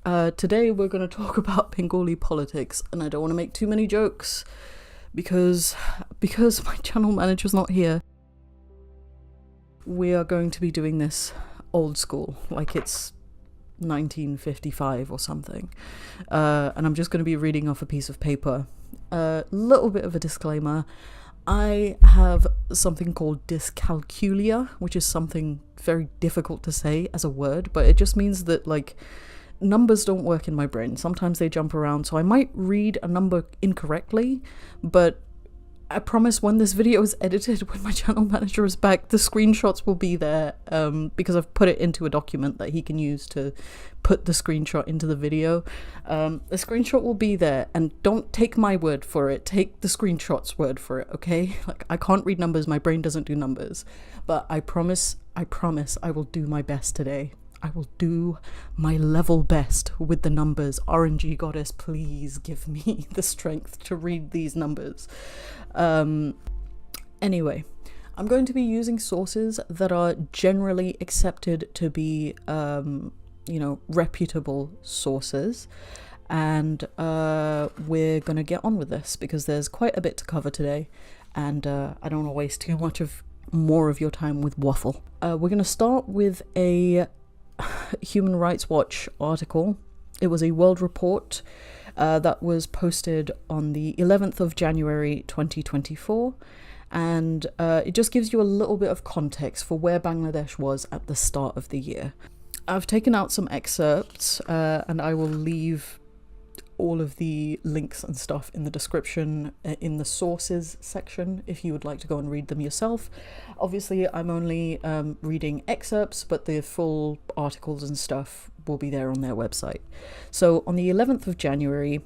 Today we're going to talk about Bengali politics, and I don't want to make too many jokes because my channel manager's not here. We are going to be doing this old school, like it's 1955 or something. And I'm just going to be reading off a piece of paper. A little bit of a disclaimer. I have something called dyscalculia, which is something very difficult to say as a word, but it just means that, like, numbers don't work in my brain. Sometimes they jump around, so I might read a number incorrectly, but I promise when this video is edited, when my channel manager is back, the screenshots will be there, because I've put it into a document that he can use to put the screenshot into the video. The screenshot will be there, and don't take my word for it, take the screenshot's word for it, okay? Like, I can't read numbers, my brain doesn't do numbers, but I promise I will do my best today. I will do my level best with the numbers. RNG goddess, please give me the strength to read these numbers. Anyway, I'm going to be using sources that are generally accepted to be, reputable sources. And we're going to get on with this because there's quite a bit to cover today. And I don't want to waste too much more of your time with waffle. We're going to start with a Human Rights Watch article. It was a world report that was posted on the 11th of January 2024, and it just gives you a little bit of context for where Bangladesh was at the start of the year. I've taken out some excerpts and I will leave all of the links and stuff in the description in the sources section if you would like to go and read them yourself. Obviously I'm only reading excerpts, but the full articles and stuff will be there on their website. So on the 11th of January,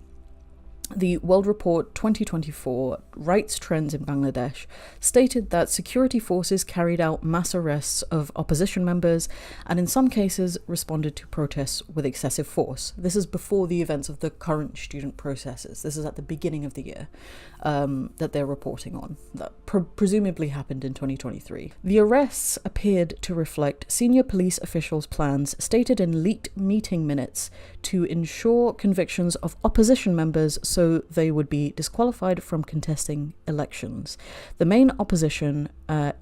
the World Report 2024 Rights Trends in Bangladesh stated that security forces carried out mass arrests of opposition members and in some cases responded to protests with excessive force. This is before the events of the current student processes. This is at the beginning of the year that they're reporting on. That presumably happened in 2023. The arrests appeared to reflect senior police officials' plans stated in leaked meeting minutes to ensure convictions of opposition members so they would be disqualified from contesting elections. The main opposition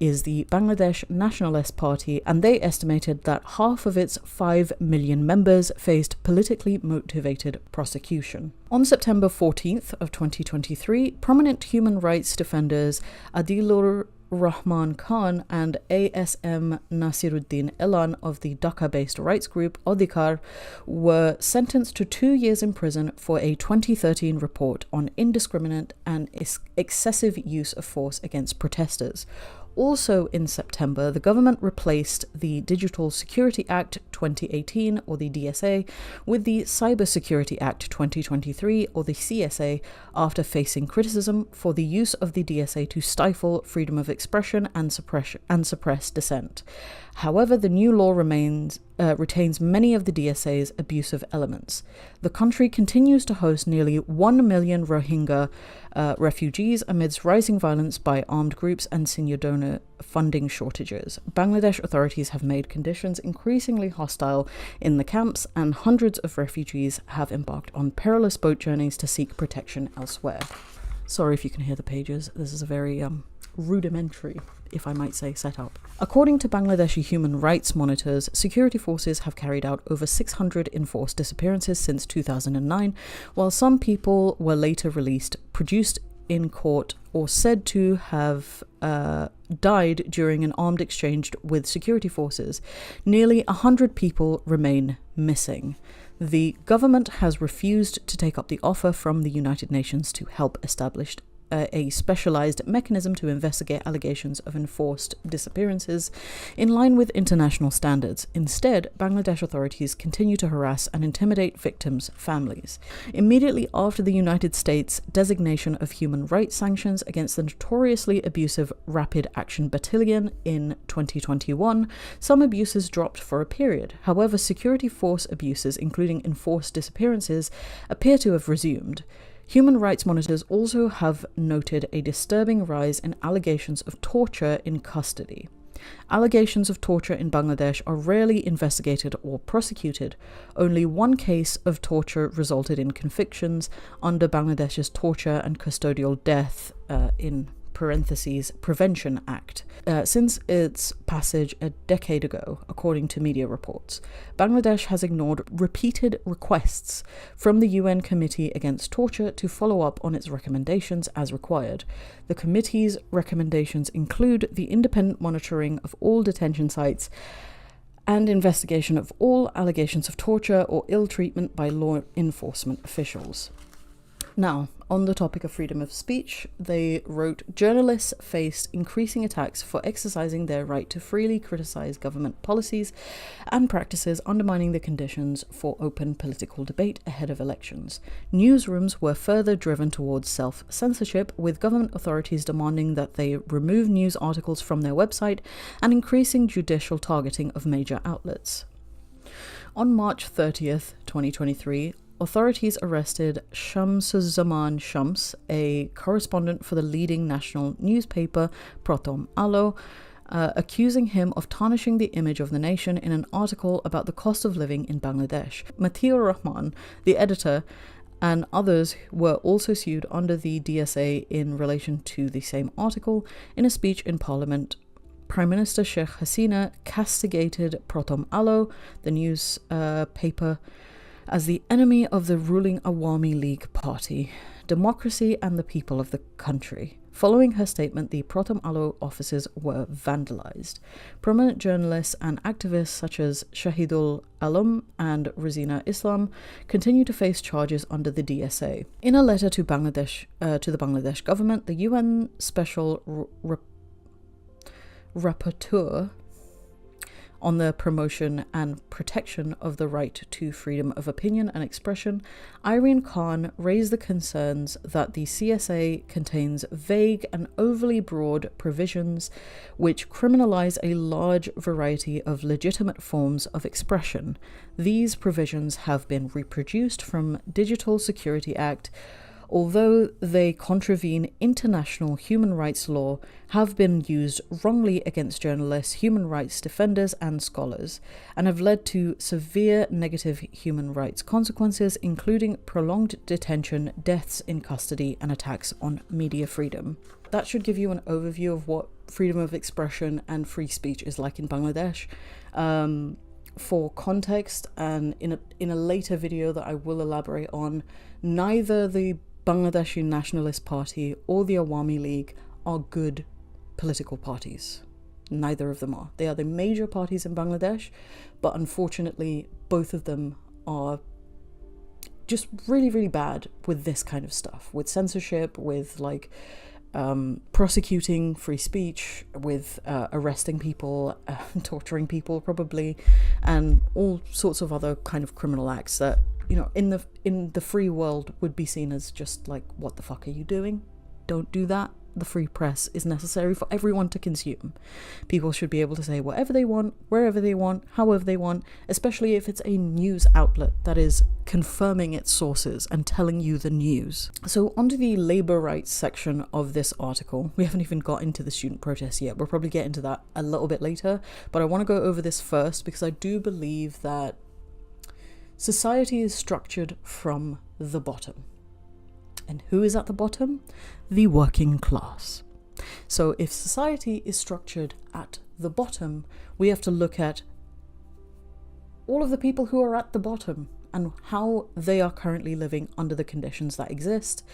is the Bangladesh Nationalist Party, and they estimated that half of its 5 million members faced politically motivated prosecution. On September 14th of 2023, prominent human rights defenders Adilur Rahman Khan and ASM Nasiruddin Elan of the Dhaka-based rights group Adhikar were sentenced to 2 years in prison for a 2013 report on indiscriminate and excessive use of force against protesters. Also in September, the government replaced the Digital Security Act 2018, or the DSA, with the Cyber Security Act 2023, or the CSA, after facing criticism for the use of the DSA to stifle freedom of expression and suppress dissent. However, the new law retains many of the DSA's abusive elements. The country continues to host nearly 1 million Rohingya refugees amidst rising violence by armed groups and senior donor funding shortages. Bangladesh authorities have made conditions increasingly hostile in the camps, and hundreds of refugees have embarked on perilous boat journeys to seek protection elsewhere. Sorry if you can hear the pages. This is a very rudimentary, if I might say, setup. According to Bangladeshi human rights monitors, security forces have carried out over 600 enforced disappearances since 2009, while some people were later released, produced in court, or said to have died during an armed exchange with security forces. Nearly 100 people remain missing. The government has refused to take up the offer from the United Nations to help establish a specialized mechanism to investigate allegations of enforced disappearances in line with international standards. Instead, Bangladesh authorities continue to harass and intimidate victims' families. Immediately after the United States' designation of human rights sanctions against the notoriously abusive Rapid Action Battalion in 2021, some abuses dropped for a period. However, security force abuses, including enforced disappearances, appear to have resumed. Human rights monitors also have noted a disturbing rise in allegations of torture in custody. Allegations of torture in Bangladesh are rarely investigated or prosecuted. Only one case of torture resulted in convictions under Bangladesh's Torture and Custodial Death in parentheses Prevention Act. Since its passage a decade ago, according to media reports, Bangladesh has ignored repeated requests from the UN Committee Against Torture to follow up on its recommendations as required. The committee's recommendations include the independent monitoring of all detention sites and investigation of all allegations of torture or ill treatment by law enforcement officials. Now, on the topic of freedom of speech, they wrote, journalists faced increasing attacks for exercising their right to freely criticize government policies and practices, undermining the conditions for open political debate ahead of elections. Newsrooms were further driven towards self-censorship, with government authorities demanding that they remove news articles from their website and increasing judicial targeting of major outlets. On March 30th, 2023, authorities arrested Shamsuzzaman Shams, a correspondent for the leading national newspaper Prothom Alo, accusing him of tarnishing the image of the nation in an article about the cost of living in Bangladesh. Matiur Rahman, the editor, and others were also sued under the DSA in relation to the same article. In a speech in Parliament, Prime Minister Sheikh Hasina castigated Prothom Alo, the newspaper, as the enemy of the ruling Awami League party, democracy and the people of the country. Following her statement, the Prothom Alo offices were vandalized. Prominent journalists and activists such as Shahidul Alam and Razina Islam continue to face charges under the DSA. In a letter to Bangladesh, to the Bangladesh government, the UN Special Rapporteur on the promotion and protection of the right to freedom of opinion and expression, Irene Khan raised the concerns that the CSA contains vague and overly broad provisions which criminalize a large variety of legitimate forms of expression. These provisions have been reproduced from Digital Security Act, although they contravene international human rights law, have been used wrongly against journalists, human rights defenders, and scholars, and have led to severe negative human rights consequences, including prolonged detention, deaths in custody, and attacks on media freedom. That should give you an overview of what freedom of expression and free speech is like in Bangladesh. For context, and in a later video that I will elaborate on, neither the Bangladeshi Nationalist Party or the Awami League are good political parties. Neither of them are. They are the major parties in Bangladesh, but unfortunately both of them are just really, really bad with this kind of stuff, with censorship, with prosecuting free speech, with arresting people, torturing people probably, and all sorts of other kind of criminal acts that, you know, in the free world would be seen as just like, what the fuck are you doing? Don't do that. The free press is necessary for everyone to consume. People should be able to say whatever they want, wherever they want, however they want, especially if it's a news outlet that is confirming its sources and telling you the news. So onto the labor rights section of this article. We haven't even got into the student protest yet. We'll probably get into that a little bit later, but I want to go over this first because I do believe that society is structured from the bottom. And who is at the bottom? The working class. So if society is structured at the bottom, we have to look at all of the people who are at the bottom and how they are currently living under the conditions that exist.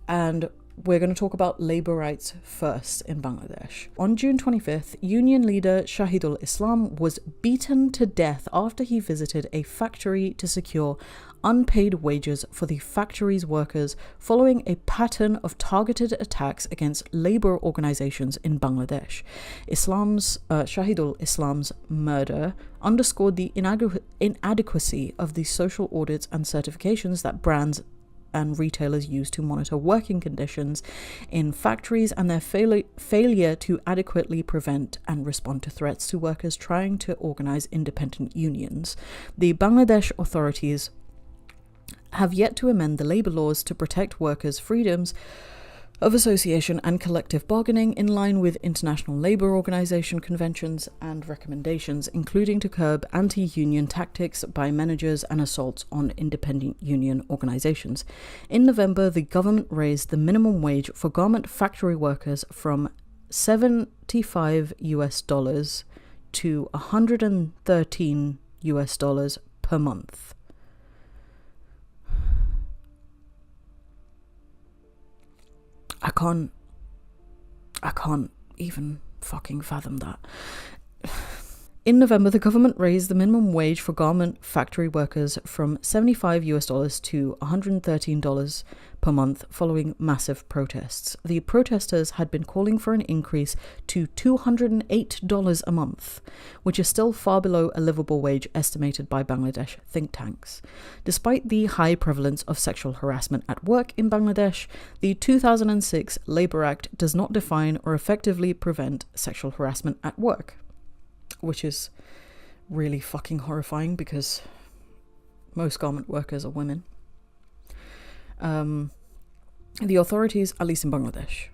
And we're going to talk about labor rights first in Bangladesh. On June 25th, union leader Shahidul Islam was beaten to death after he visited a factory to secure unpaid wages for the factory's workers following a pattern of targeted attacks against labor organizations in Bangladesh. Shahidul Islam's murder underscored the inadequacy of the social audits and certifications that brands and retailers use to monitor working conditions in factories and their failure to adequately prevent and respond to threats to workers trying to organize independent unions. The Bangladesh authorities have yet to amend the labor laws to protect workers' freedoms of association and collective bargaining in line with International Labour Organization conventions and recommendations, including to curb anti-union tactics by managers and assaults on independent union organizations. In November, the government raised the minimum wage for garment factory workers from $75 to $113 per month. I can't even fucking fathom that. In November, the government raised the minimum wage for garment factory workers from $75 to $113 per month following massive protests. The protesters had been calling for an increase to $208 a month, which is still far below a livable wage estimated by Bangladesh think tanks. Despite the high prevalence of sexual harassment at work in Bangladesh, the 2006 Labour Act does not define or effectively prevent sexual harassment at work, which is really fucking horrifying because most garment workers are women. The authorities, at least in Bangladesh,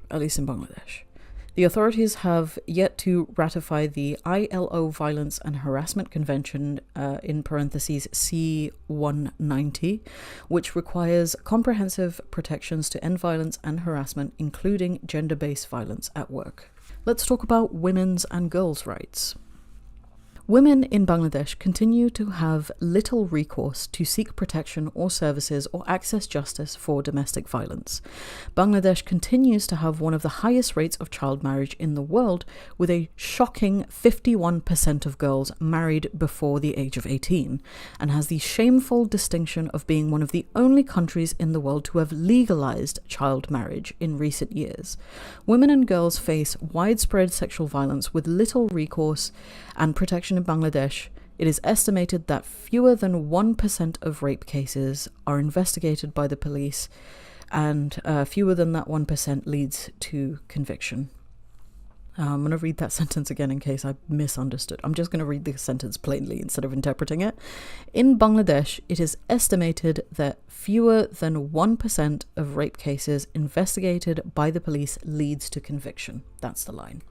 the authorities have yet to ratify the ILO Violence and Harassment Convention, in parentheses C-190, which requires comprehensive protections to end violence and harassment, including gender-based violence at work. Let's talk about women's and girls' rights. Women in Bangladesh continue to have little recourse to seek protection or services or access justice for domestic violence. Bangladesh continues to have one of the highest rates of child marriage in the world, with a shocking 51% of girls married before the age of 18, and has the shameful distinction of being one of the only countries in the world to have legalized child marriage in recent years. Women and girls face widespread sexual violence with little recourse and protection in Bangladesh. It is estimated that fewer than 1% of rape cases are investigated by the police, and fewer than that 1% leads to conviction. I'm going to read that sentence again in case I misunderstood. I'm just going to read the sentence plainly instead of interpreting it. In Bangladesh, it is estimated that fewer than 1% of rape cases investigated by the police leads to conviction. That's the line.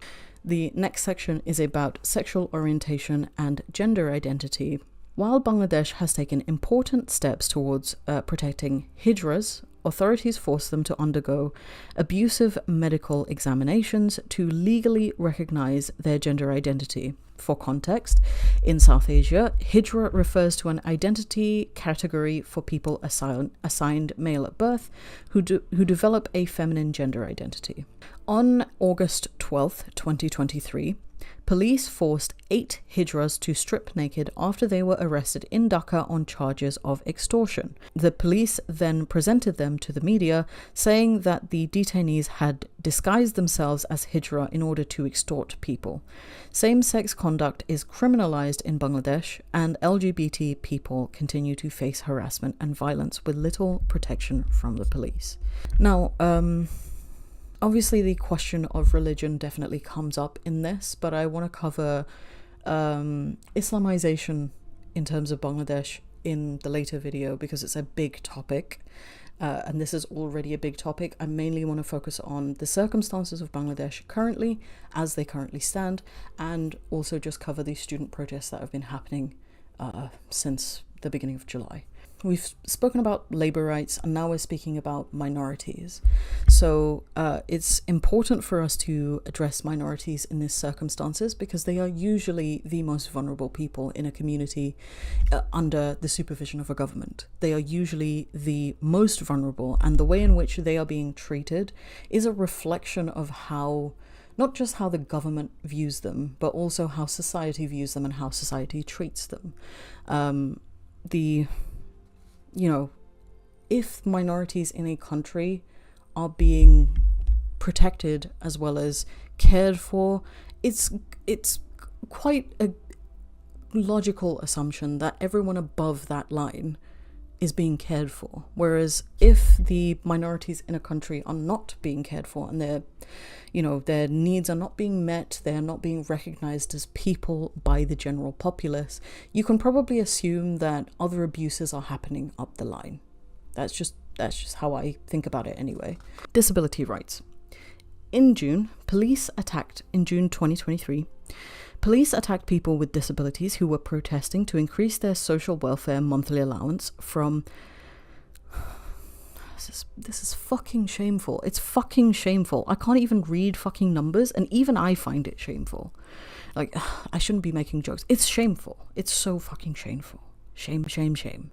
The next section is about sexual orientation and gender identity. While Bangladesh has taken important steps towards protecting hijras, authorities force them to undergo abusive medical examinations to legally recognize their gender identity. For context, in South Asia, hijra refers to an identity category for people assigned male at birth who develop a feminine gender identity. On August 12th, 2023, police forced 8 hijras to strip naked after they were arrested in Dhaka on charges of extortion. The police then presented them to the media, saying that the detainees had disguised themselves as hijra in order to extort people. Same-sex conduct is criminalized in Bangladesh, and LGBT people continue to face harassment and violence with little protection from the police. Now, obviously, the question of religion definitely comes up in this, but I want to cover Islamization in terms of Bangladesh in the later video because it's a big topic, and this is already a big topic. I mainly want to focus on the circumstances of Bangladesh currently, as they currently stand, and also just cover the student protests that have been happening since the beginning of July. We've spoken about labor rights, and now we're speaking about minorities. So it's important for us to address minorities in these circumstances because they are usually the most vulnerable people in a community under the supervision of a government. They are usually the most vulnerable, and the way in which they are being treated is a reflection of how, not just how the government views them, but also how society views them and how society treats them. If minorities in a country are being protected as well as cared for, it's quite a logical assumption that everyone above that line is being cared for. Whereas if the minorities in a country are not being cared for and their needs are not being met, they are not being recognized as people by the general populace, you can probably assume that other abuses are happening up the line. That's just That's just how I think about it anyway. Disability rights. In June 2023, police attacked people with disabilities who were protesting to increase their social welfare monthly allowance from... This is fucking shameful. It's fucking shameful. I can't even read fucking numbers, and even I find it shameful. Like, I shouldn't be making jokes. It's shameful. It's so fucking shameful. Shame, shame, shame.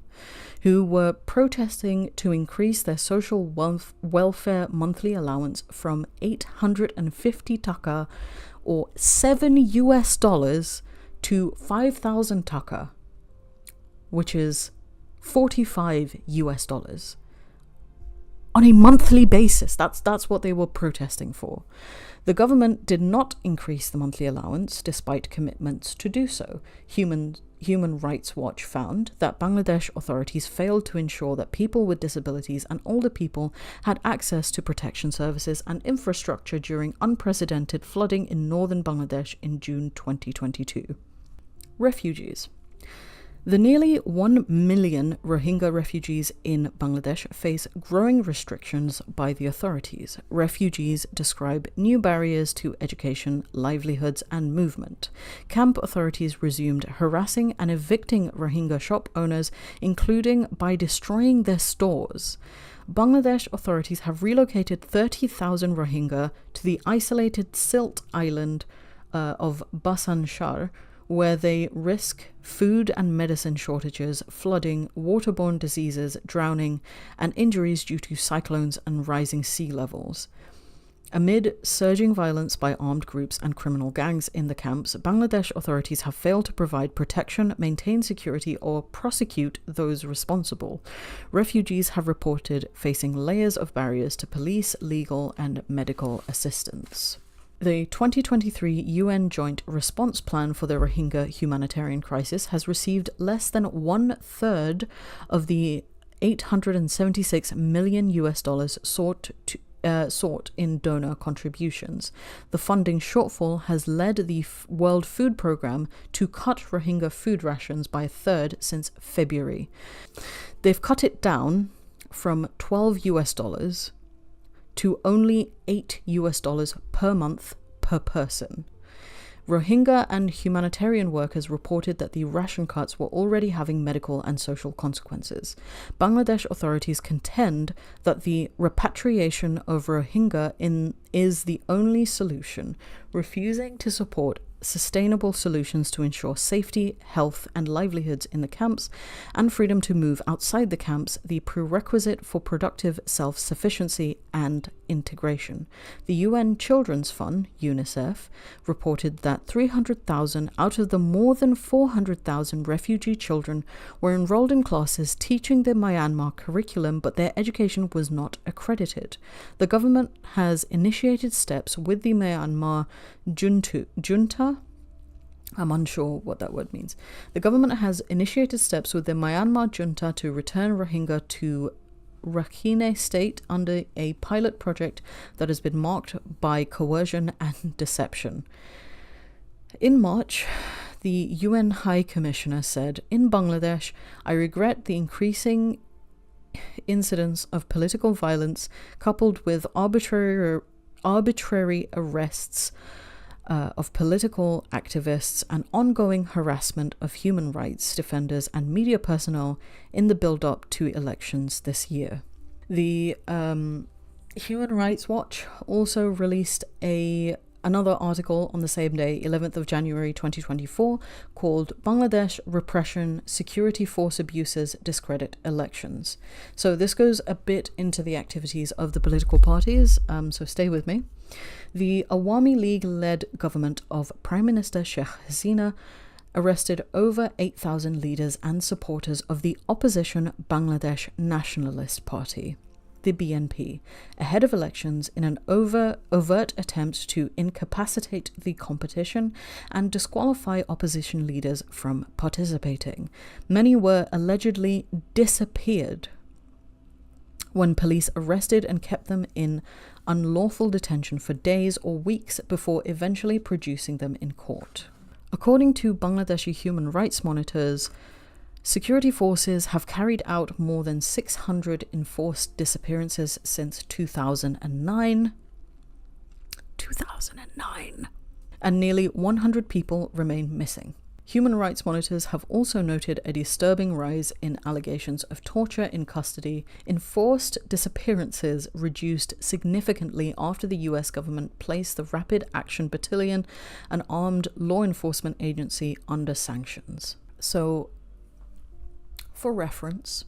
Who were protesting to increase their social welfare monthly allowance from 850 Dhaka or $7 to 5,000 Dhaka, which is $45 on a monthly basis. That's what they were protesting for. The government did not increase the monthly allowance despite commitments to do so. Human Rights Watch found that Bangladesh authorities failed to ensure that people with disabilities and older people had access to protection services and infrastructure during unprecedented flooding in northern Bangladesh in June 2022. Refugees. The nearly 1 million Rohingya refugees in Bangladesh face growing restrictions by the authorities. Refugees describe new barriers to education, livelihoods, and movement. Camp authorities resumed harassing and evicting Rohingya shop owners, including by destroying their stores. Bangladesh authorities have relocated 30,000 Rohingya to the isolated Silt island of Basan Shar, where they risk food and medicine shortages, flooding, waterborne diseases, drowning, and injuries due to cyclones and rising sea levels. Amid surging violence by armed groups and criminal gangs in the camps, Bangladesh authorities have failed to provide protection, maintain security, or prosecute those responsible. Refugees have reported facing layers of barriers to police, legal, and medical assistance. The 2023 UN Joint Response Plan for the Rohingya humanitarian crisis has received less than 1/3 of the $876 million sought in donor contributions. The funding shortfall has led the World Food Programme to cut Rohingya food rations by a third since February. They've cut it down from $12 to only $8 per month per person. Rohingya and humanitarian workers reported that the ration cuts were already having medical and social consequences. Bangladesh authorities contend that the repatriation of Rohingya is the only solution, refusing to support sustainable solutions to ensure safety, health, and livelihoods in the camps, and freedom to move outside the camps, the prerequisite for productive self-sufficiency and integration. The UN Children's Fund, UNICEF, reported that 300,000 out of the more than 400,000 refugee children were enrolled in classes teaching the Myanmar curriculum, but their education was not accredited. The government has initiated steps with the Myanmar junta. I'm unsure what that word means. The government has initiated steps with the Myanmar junta to return Rohingya to Rakhine State under a pilot project that has been marked by coercion and deception. In March, the UN High Commissioner said, "In Bangladesh, I regret the increasing incidence of political violence coupled with arbitrary arrests of political activists and ongoing harassment of human rights defenders and media personnel in the build-up to elections this year." The Human Rights Watch also released another article on the same day, 11th of January 2024, called "Bangladesh Repression, Security Force Abuses Discredit Elections." So this goes a bit into the activities of the political parties, so stay with me. The Awami League-led government of Prime Minister Sheikh Hasina arrested over 8,000 leaders and supporters of the opposition Bangladesh Nationalist Party, the BNP, ahead of elections in an overt attempt to incapacitate the competition and disqualify opposition leaders from participating. Many were allegedly disappeared when police arrested and kept them in unlawful detention for days or weeks before eventually producing them in court. According to Bangladeshi human rights monitors, Security forces have carried out more than 600 enforced disappearances since 2009. 2009! And nearly 100 people remain missing. Human rights monitors have also noted a disturbing rise in allegations of torture in custody. Enforced disappearances reduced significantly after the US government placed the Rapid Action Battalion, an armed law enforcement agency, under sanctions. So, for reference,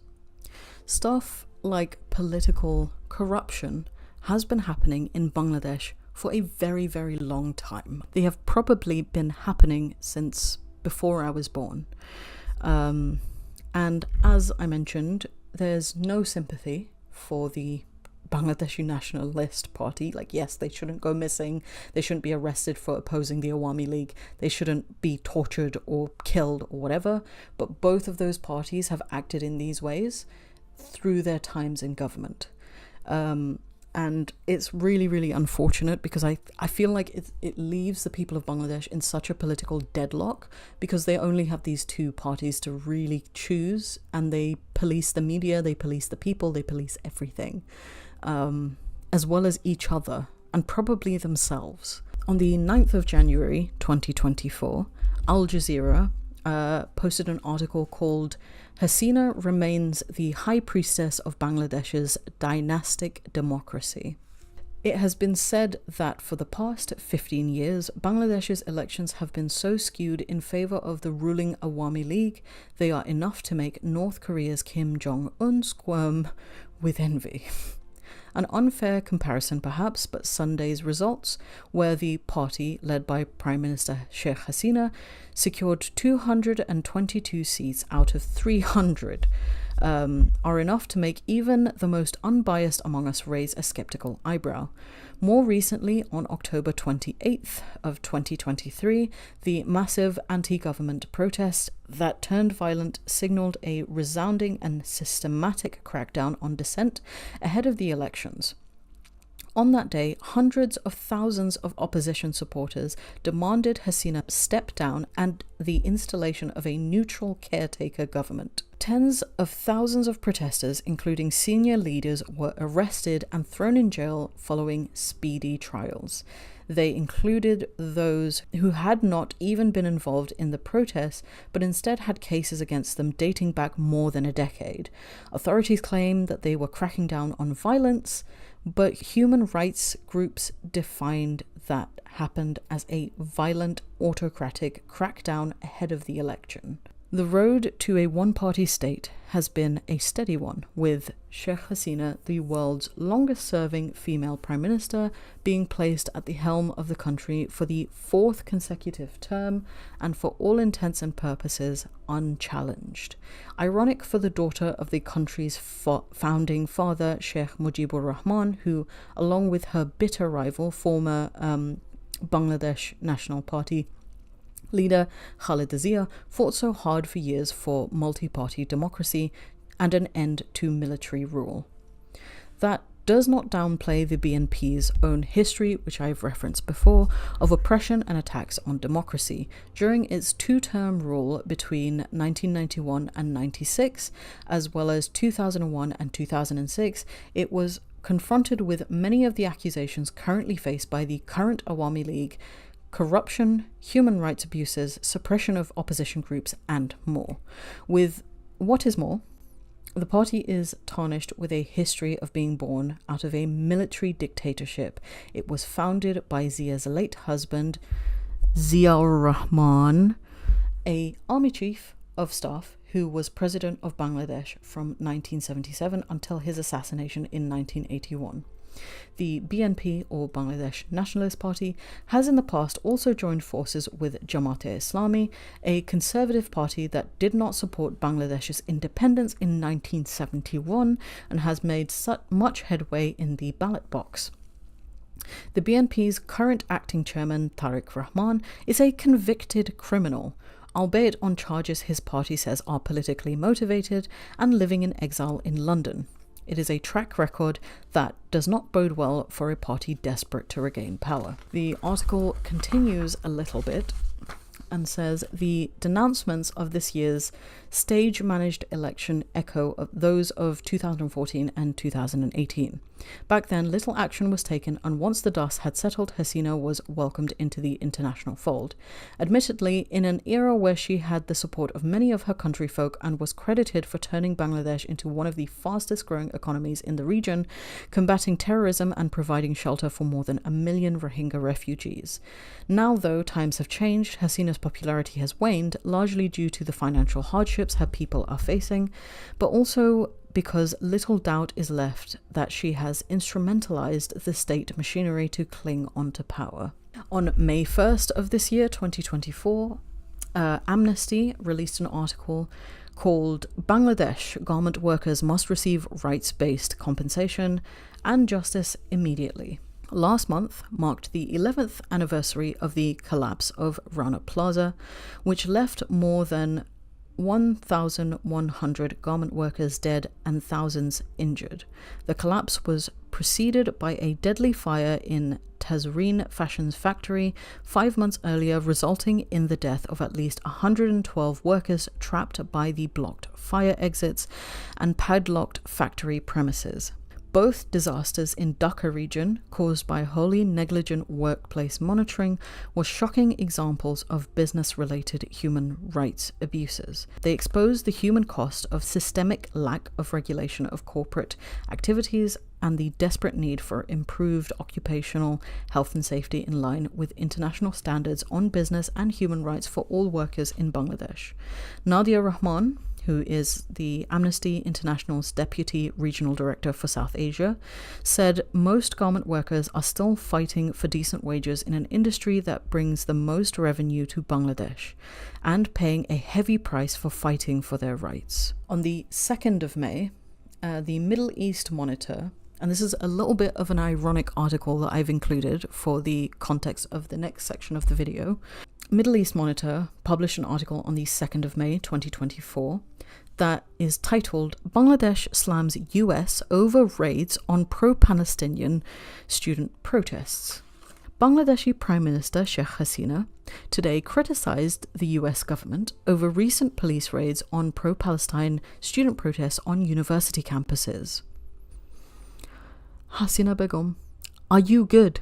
stuff like political corruption has been happening in Bangladesh for a very, very long time. They have probably been happening since before I was born. And as I mentioned, there's no sympathy for the Bangladeshi Nationalist Party. Like, yes, they shouldn't go missing. They shouldn't be arrested for opposing the Awami League. They shouldn't be tortured or killed or whatever. But both of those parties have acted in these ways through their times in government. And it's really, really unfortunate because I feel like it leaves the people of Bangladesh in such a political deadlock because they only have these two parties to really choose, and they police the media, they police the people, they police everything, as well as each other and probably themselves. On the 9th of January 2024, Al Jazeera posted an article called "Hasina Remains the High Priestess of Bangladesh's Dynastic Democracy." It has been said that for the past 15 years, Bangladesh's elections have been so skewed in favour of the ruling Awami League, they are enough to make North Korea's Kim Jong-un squirm with envy. An unfair comparison perhaps, but Sunday's results, where the party led by Prime Minister Sheikh Hasina secured 222 seats out of 300, are enough to make even the most unbiased among us raise a skeptical eyebrow. More recently, on October 28th of 2023, the massive anti-government protest that turned violent signalled a resounding and systematic crackdown on dissent ahead of the elections. On that day, hundreds of thousands of opposition supporters demanded Hasina step down and the installation of a neutral caretaker government. Tens of thousands of protesters, including senior leaders, were arrested and thrown in jail following speedy trials. They included those who had not even been involved in the protests, but instead had cases against them dating back more than a decade. Authorities claim that they were cracking down on violence, but human rights groups defined that happened as a violent, autocratic crackdown ahead of the election. The road to a one-party state has been a steady one, with Sheikh Hasina, the world's longest-serving female prime minister, being placed at the helm of the country for the fourth consecutive term and for all intents and purposes unchallenged. Ironic for the daughter of the country's founding father, Sheikh Mujibur Rahman, who, along with her bitter rival, former Bangladesh National Party leader Khaleda Zia, fought so hard for years for multi-party democracy and an end to military rule. That does not downplay the BNP's own history, which I've referenced before, of oppression and attacks on democracy. During its two-term rule between 1991 and 96, as well as 2001 and 2006, it was confronted with many of the accusations currently faced by the current Awami League: corruption, human rights abuses, suppression of opposition groups, and more. With what is more, the party is tarnished with a history of being born out of a military dictatorship. It was founded by Zia's late husband, Ziaur Rahman, a army chief of staff who was president of Bangladesh from 1977 until his assassination in 1981. The BNP, or Bangladesh Nationalist Party, has in the past also joined forces with Jamaat-e-Islami, a conservative party that did not support Bangladesh's independence in 1971 and has made much headway in the ballot box. The BNP's current acting chairman, Tariq Rahman, is a convicted criminal, albeit on charges his party says are politically motivated, and living in exile in London. It is a track record that does not bode well for a party desperate to regain power. The article continues a little bit, and says the denouncements of this year's stage-managed election echo of those of 2014 and 2018. Back then, little action was taken, and once the dust had settled, Hasina was welcomed into the international fold. Admittedly, in an era where she had the support of many of her countryfolk and was credited for turning Bangladesh into one of the fastest-growing economies in the region, combating terrorism and providing shelter for more than 1 million Rohingya refugees. Now, though, times have changed, Hasina's popularity has waned, largely due to the financial hardships her people are facing, but also because little doubt is left that she has instrumentalized the state machinery to cling onto power. On May 1st of this year, 2024, Amnesty released an article called "Bangladesh Garment Workers Must Receive Rights-Based Compensation and Justice Immediately." Last month marked the 11th anniversary of the collapse of Rana Plaza, which left more than 1,100 garment workers dead and thousands injured. The collapse was preceded by a deadly fire in Tazreen Fashion's factory 5 months earlier, resulting in the death of at least 112 workers trapped by the blocked fire exits and padlocked factory premises. Both disasters in Dhaka region, caused by wholly negligent workplace monitoring, were shocking examples of business-related human rights abuses. They exposed the human cost of systemic lack of regulation of corporate activities and the desperate need for improved occupational health and safety in line with international standards on business and human rights for all workers in Bangladesh. Nadia Rahman, who is the Amnesty International's Deputy Regional Director for South Asia, said most garment workers are still fighting for decent wages in an industry that brings the most revenue to Bangladesh, and paying a heavy price for fighting for their rights. On the 2nd of May, the Middle East Monitor, and this is a little bit of an ironic article that I've included for the context of the next section of the video. Middle East Monitor published an article on the 2nd of May 2024 that is titled "Bangladesh Slams US Over Raids on Pro-Palestinian Student Protests." Bangladeshi Prime Minister Sheikh Hasina today criticized the US government over recent police raids on pro-Palestine student protests on university campuses. Hasina Begum, are you good?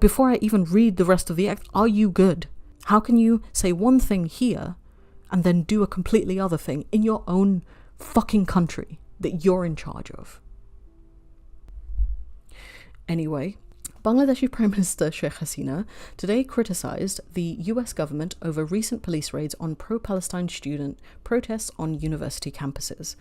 Before I even read the rest of the act, are you good? How can you say one thing here and then do a completely other thing in your own fucking country that you're in charge of? Anyway, Bangladeshi Prime Minister Sheikh Hasina today criticized the US government over recent police raids on pro-Palestine student protests on university campuses.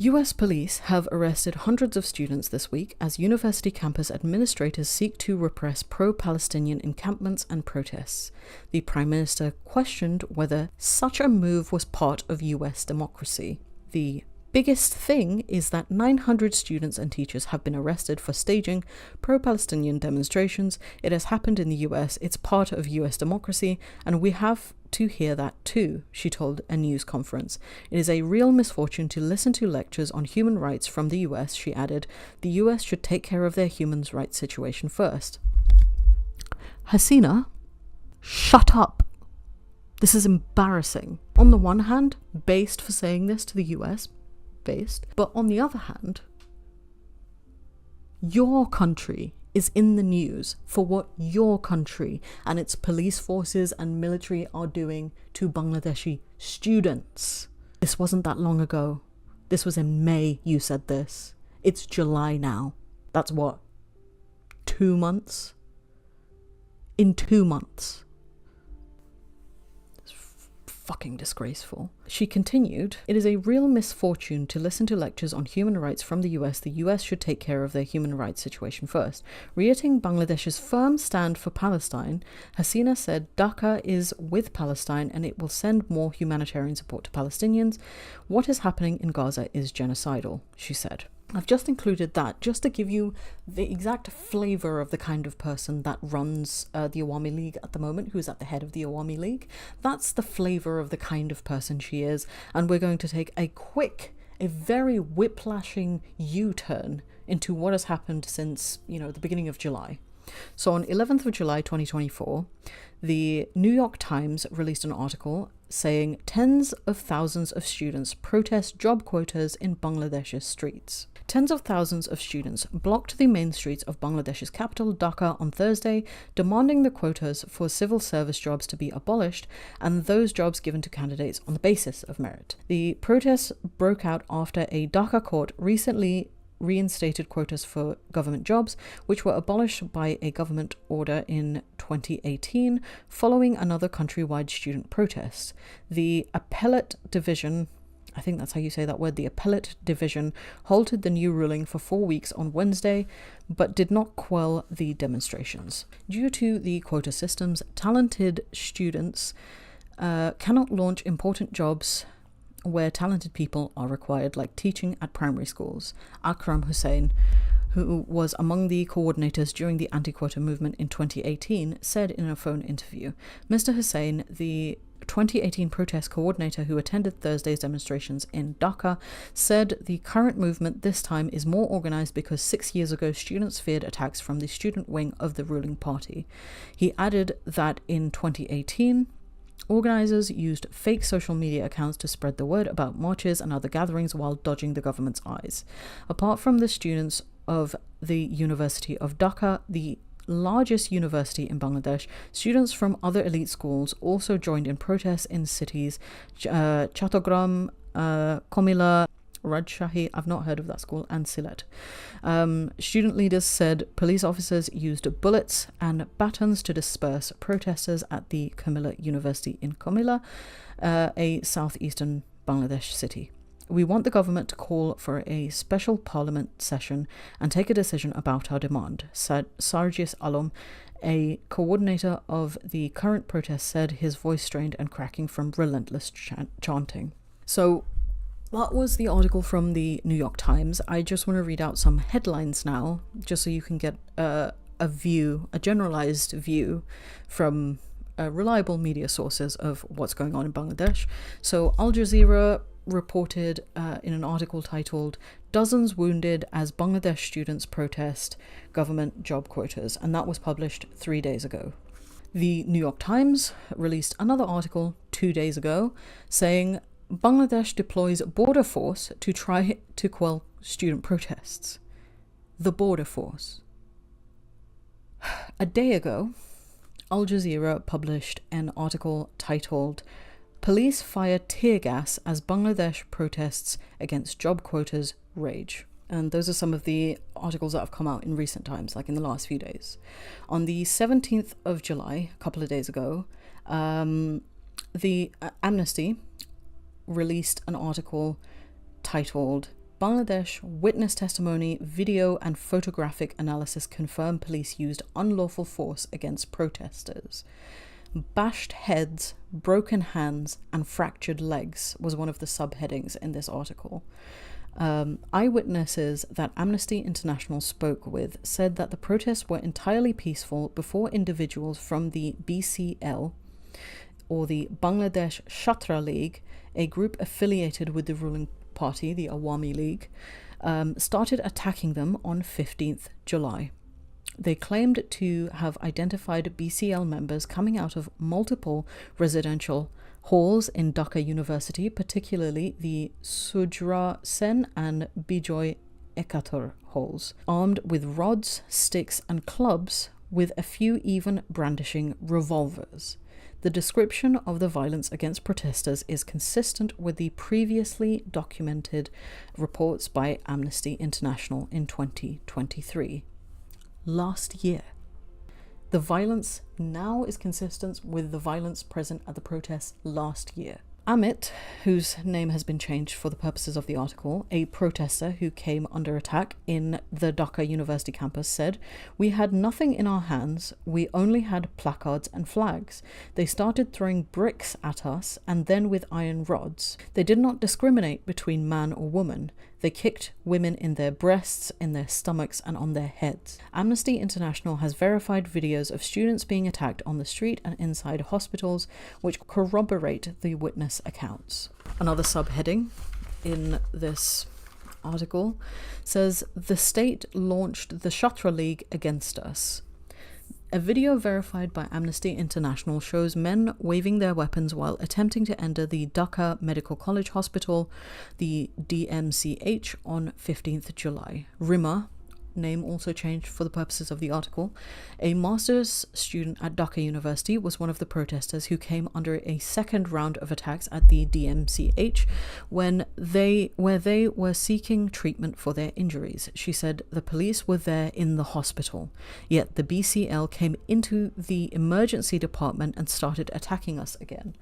US police have arrested hundreds of students this week as university campus administrators seek to repress pro-Palestinian encampments and protests. The Prime Minister questioned whether such a move was part of US democracy. The biggest thing is that 900 students and teachers have been arrested for staging pro-Palestinian demonstrations. It has happened in the US, it's part of US democracy, and we have to hear that too, she told a news conference. It is a real misfortune to listen to lectures on human rights from the US, she added. The US should take care of their human rights situation first. Hasina, shut up. This is embarrassing. On the one hand, based for saying this to the US, based, but on the other hand, your country is in the news for what your country and its police forces and military are doing to Bangladeshi students. This wasn't that long ago. This was in May you said this. It's July now. That's what? 2 months? In 2 months. Fucking disgraceful. She continued, "It is a real misfortune to listen to lectures on human rights from the US. The US should take care of their human rights situation first." Reiterating Bangladesh's firm stand for Palestine, Hasina said Dhaka is with Palestine and it will send more humanitarian support to Palestinians. What is happening in Gaza is genocidal, she said. I've just included that just to give you the exact flavour of the kind of person that runs the Awami League at the moment, who's at the head of the Awami League. That's the flavour of the kind of person she is, and we're going to take a very whiplashing U-turn into what has happened since, the beginning of July. So on 11th of July 2024, the New York Times released an article saying tens of thousands of students protest job quotas in Bangladesh's streets. Tens of thousands of students blocked the main streets of Bangladesh's capital, Dhaka, on Thursday, demanding the quotas for civil service jobs to be abolished and those jobs given to candidates on the basis of merit. The protests broke out after a Dhaka court recently reinstated quotas for government jobs, which were abolished by a government order in 2018 following another countrywide student protest. The appellate division, I think that's how you say that word, the appellate division halted the new ruling for 4 weeks on Wednesday, but did not quell the demonstrations. Due to the quota systems, talented students cannot launch important jobs where talented people are required, like teaching at primary schools. Akram Hussain, who was among the coordinators during the anti-quota movement in 2018, said in a phone interview. Mr. Hussain, the 2018 protest coordinator who attended Thursday's demonstrations in Dhaka, said the current movement this time is more organized because 6 years ago students feared attacks from the student wing of the ruling party. He added that in 2018, organizers used fake social media accounts to spread the word about marches and other gatherings while dodging the government's eyes. Apart from the students of the University of Dhaka, the largest university in Bangladesh, students from other elite schools also joined in protests in cities Chattogram, Komila, Rajshahi, I've not heard of that school, and Sylhet. Student leaders said police officers used bullets and batons to disperse protesters at the Komila University in Komila, a southeastern Bangladesh city. We want the government to call for a special parliament session and take a decision about our demand, said Sargis Alom, a coordinator of the current protest, said, his voice strained and cracking from relentless chanting. So that was the article from the New York Times. I just want to read out some headlines now, just so you can get a generalized view from reliable media sources of what's going on in Bangladesh. So Al Jazeera reported in an article titled "Dozens Wounded as Bangladesh Students Protest Government Job Quotas," and that was published 3 days ago. The New York Times released another article 2 days ago saying Bangladesh deploys border force to try to quell student protests. The border force. A day ago, Al Jazeera published an article titled "Police Fire Tear Gas as Bangladesh Protests Against Job Quotas Rage." And those are some of the articles that have come out in recent times, like in the last few days. On the 17th of July, a couple of days ago, the Amnesty released an article titled "Bangladesh Witness Testimony, Video and Photographic Analysis Confirm Police Used Unlawful Force Against Protesters. Bashed heads, broken hands and fractured legs" was one of the subheadings in this article. Eyewitnesses that Amnesty International spoke with said that the protests were entirely peaceful before individuals from the BCL, or the Bangladesh Chhatra League, a group affiliated with the ruling party, the Awami League, started attacking them on 15th July. They claimed to have identified BCL members coming out of multiple residential halls in Dhaka University, particularly the Sujra Sen and Bijoy Ekator halls, armed with rods, sticks and clubs, with a few even brandishing revolvers. The description of the violence against protesters is consistent with the previously documented reports by Amnesty International in 2023. Last year. The violence now is consistent with the violence present at the protests last year. Amit, whose name has been changed for the purposes of the article, a protester who came under attack in the Dhaka University campus, said, "We had nothing in our hands, we only had placards and flags. They started throwing bricks at us and then with iron rods. They did not discriminate between man or woman. They kicked women in their breasts, in their stomachs and on their heads." Amnesty International has verified videos of students being attacked on the street and inside hospitals, which corroborate the witness accounts. Another subheading in this article says, "The state launched the Chhatra League against us. A video verified by Amnesty International shows men waving their weapons while attempting to enter the Dhaka Medical College Hospital, the DMCH, on 15th July. Rima, name also changed for the purposes of the article, a master's student at Dhaka University, was one of the protesters who came under a second round of attacks at the DMCH where they were seeking treatment for their injuries. She said the police were there in the hospital, yet the BCL came into the emergency department and started attacking us again.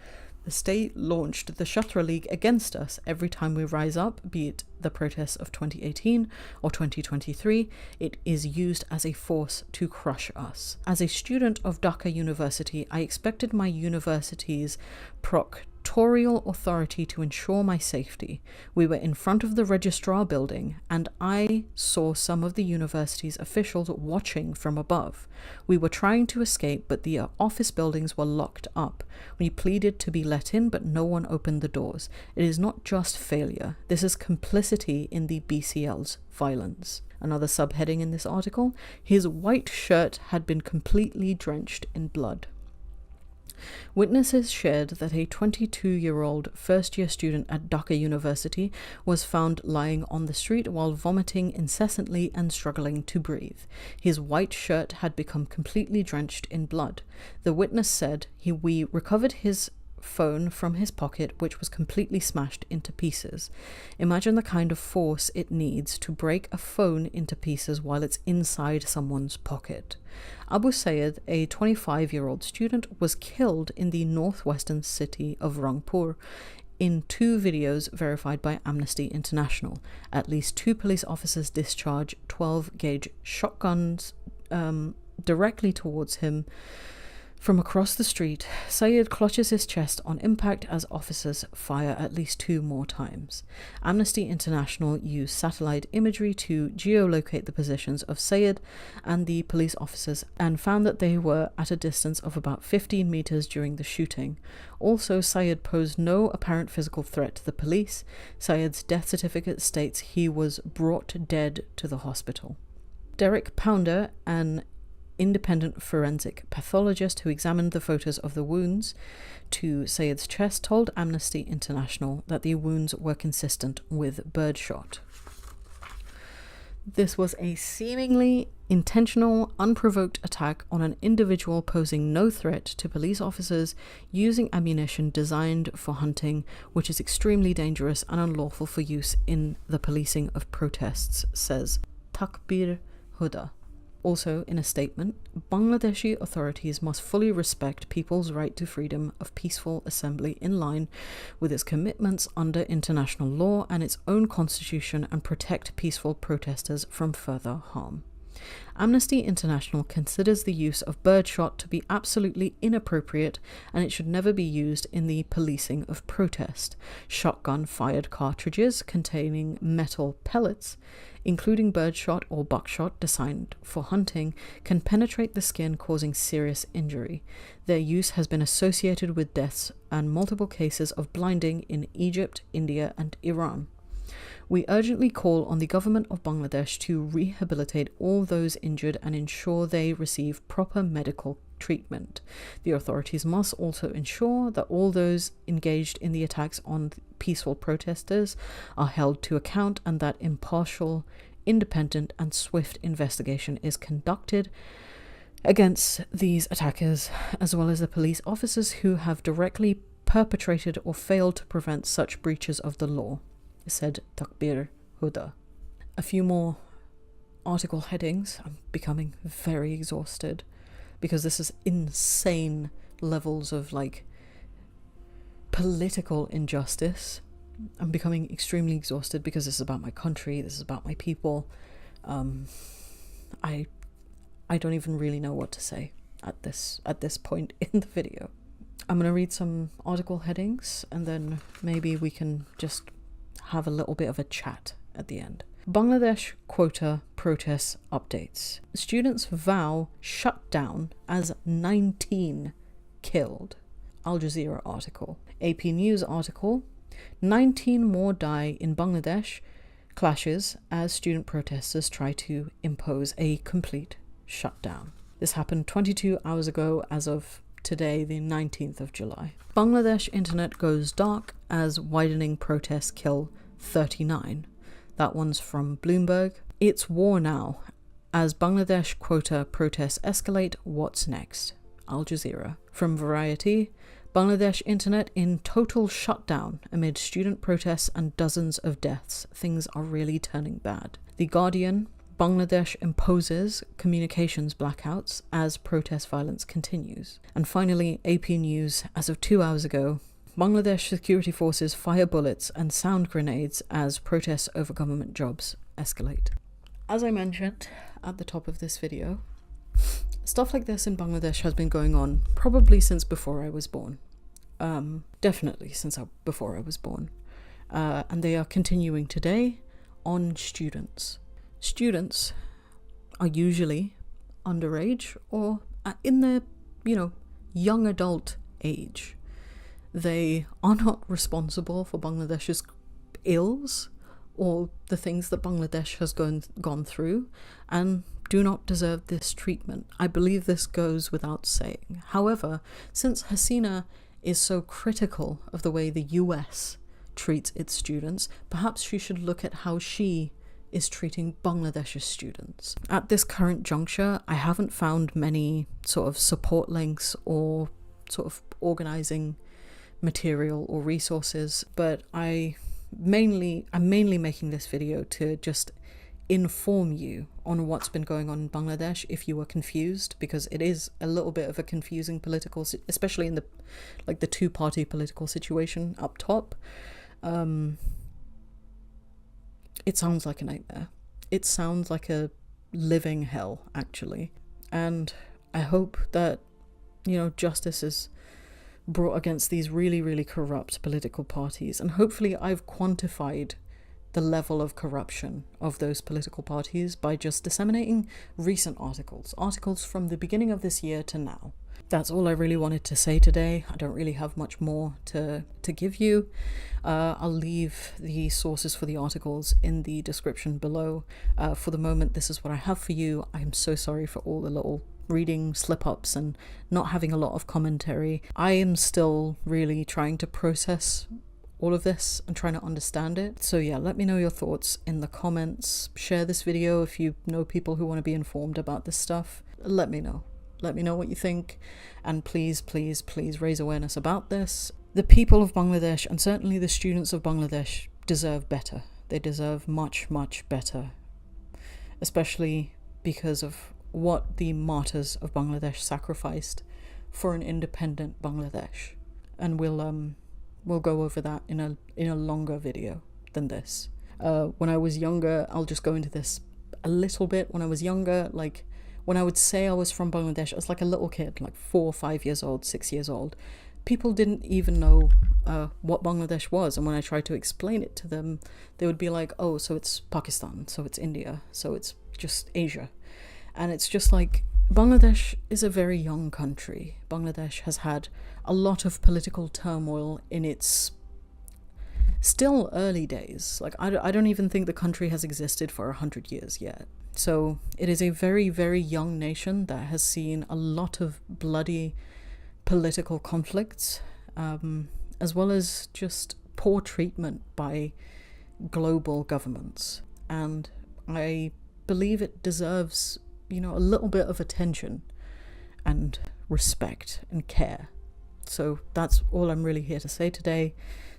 The state launched the Shatra League against us. Every time we rise up, be it the protests of 2018 or 2023, it is used as a force to crush us. As a student of Dhaka University, I expected my university's proctorial authority to ensure my safety. We were in front of the registrar building, and I saw some of the university's officials watching from above. We were trying to escape, but the office buildings were locked up. We pleaded to be let in, but no one opened the doors. It is not just failure. This is complicity in the BCL's violence. Another subheading in this article: his white shirt had been completely drenched in blood. Witnesses shared that a 22-year-old first-year student at Dhaka University was found lying on the street while vomiting incessantly and struggling to breathe. His white shirt had become completely drenched in blood. The witness said, we recovered his phone from his pocket, which was completely smashed into pieces. Imagine the kind of force it needs to break a phone into pieces while it's inside someone's pocket. Abu Sayed, a 25-year-old student, was killed in the northwestern city of Rangpur in 2 videos verified by Amnesty International. At least 2 police officers discharge 12-gauge shotguns directly towards him from across the street. Sayed clutches his chest on impact as officers fire at least 2 more times. Amnesty International used satellite imagery to geolocate the positions of Sayed and the police officers and found that they were at a distance of about 15 meters during the shooting. Also, Sayed posed no apparent physical threat to the police. Sayed's death certificate states he was brought dead to the hospital. Derek Pounder, an independent forensic pathologist who examined the photos of the wounds to Sayed's chest, told Amnesty International that the wounds were consistent with birdshot. This was a seemingly intentional, unprovoked attack on an individual posing no threat to police officers using ammunition designed for hunting, which is extremely dangerous and unlawful for use in the policing of protests, says Takbir Huda. Also, in a statement, Bangladeshi authorities must fully respect people's right to freedom of peaceful assembly in line with its commitments under international law and its own constitution and protect peaceful protesters from further harm. Amnesty International considers the use of birdshot to be absolutely inappropriate and it should never be used in the policing of protest. Shotgun-fired cartridges containing metal pellets, including birdshot or buckshot designed for hunting, can penetrate the skin, causing serious injury. Their use has been associated with deaths and multiple cases of blinding in Egypt, India, and Iran. We urgently call on the government of Bangladesh to rehabilitate all those injured and ensure they receive proper medical treatment. The authorities must also ensure that all those engaged in the attacks on peaceful protesters are held to account and that impartial, independent, and swift investigation is conducted against these attackers, as well as the police officers who have directly perpetrated or failed to prevent such breaches of the law, said Takbir Huda. A few more article headings. I'm becoming very exhausted because this is insane levels of political injustice. I'm becoming extremely exhausted because this is about my country, this is about my people. I don't even really know what to say at this point in the video. I'm going to read some article headings and then maybe we can just have a little bit of a chat at the end. Bangladesh Quota protests updates. Students vow shut down as 19 killed. Al Jazeera article. AP News article. 19 more die in Bangladesh clashes as student protesters try to impose a complete shutdown. This happened 22 hours ago as of today, the 19th of July. Bangladesh internet goes dark as widening protests kill 39. That one's from Bloomberg. It's war now. As Bangladesh quota protests escalate, what's next? Al Jazeera. From Variety, Bangladesh internet in total shutdown amid student protests and dozens of deaths. Things are really turning bad. The Guardian, Bangladesh imposes communications blackouts as protest violence continues. And finally, AP News, as of 2 hours ago, Bangladesh security forces fire bullets and sound grenades as protests over government jobs escalate. As I mentioned at the top of this video, stuff like this in Bangladesh has been going on probably since before I was born. Definitely since before I was born. And they are continuing today on students. Students are usually underage or in their, young adult age. They are not responsible for Bangladesh's ills or the things that Bangladesh has gone through, and do not deserve this treatment. I believe this goes without saying. However, since Hasina is so critical of the way the US treats its students, perhaps she should look at how she is treating Bangladesh's students. At this current juncture, I haven't found many sort of support links or sort of organizing material or resources, but I'm mainly making this video to just inform you on what's been going on in Bangladesh if you were confused, because it is a little bit of a confusing political, especially in the two-party political situation up top. It sounds like a nightmare. It sounds like a living hell, actually. And I hope that, justice is brought against these really, really corrupt political parties. And hopefully I've quantified the level of corruption of those political parties by just disseminating recent articles from the beginning of this year to now. That's all I really wanted to say today. I don't really have much more to give you. I'll leave the sources for the articles in the description below. For the moment, this is what I have for you. I'm so sorry for all the little reading slip-ups and not having a lot of commentary. I am still really trying to process all of this and trying to understand it. So yeah, let me know your thoughts in the comments. Share this video if you know people who want to be informed about this stuff. Let me know. Let me know what you think, and please, please, please raise awareness about this. The people of Bangladesh, and certainly the students of Bangladesh, deserve better. They deserve much, much better, especially because of what the martyrs of Bangladesh sacrificed for an independent Bangladesh. And we'll go over that in a longer video than this. When I was younger, I'll just go into this a little bit. When I was younger, when I would say I was from Bangladesh, I was like a little kid, like 4 or 5 years old, 6 years old. People didn't even know what Bangladesh was. And when I tried to explain it to them, they would be like, oh, so it's Pakistan, so it's India, so it's just Asia. And it's just like, Bangladesh is a very young country. Bangladesh has had a lot of political turmoil in its still early days. I don't even think the country has existed for 100 years yet. So it is a very, very young nation that has seen a lot of bloody political conflicts, as well as just poor treatment by global governments. And I believe it deserves, a little bit of attention and respect and care. So that's all I'm really here to say today.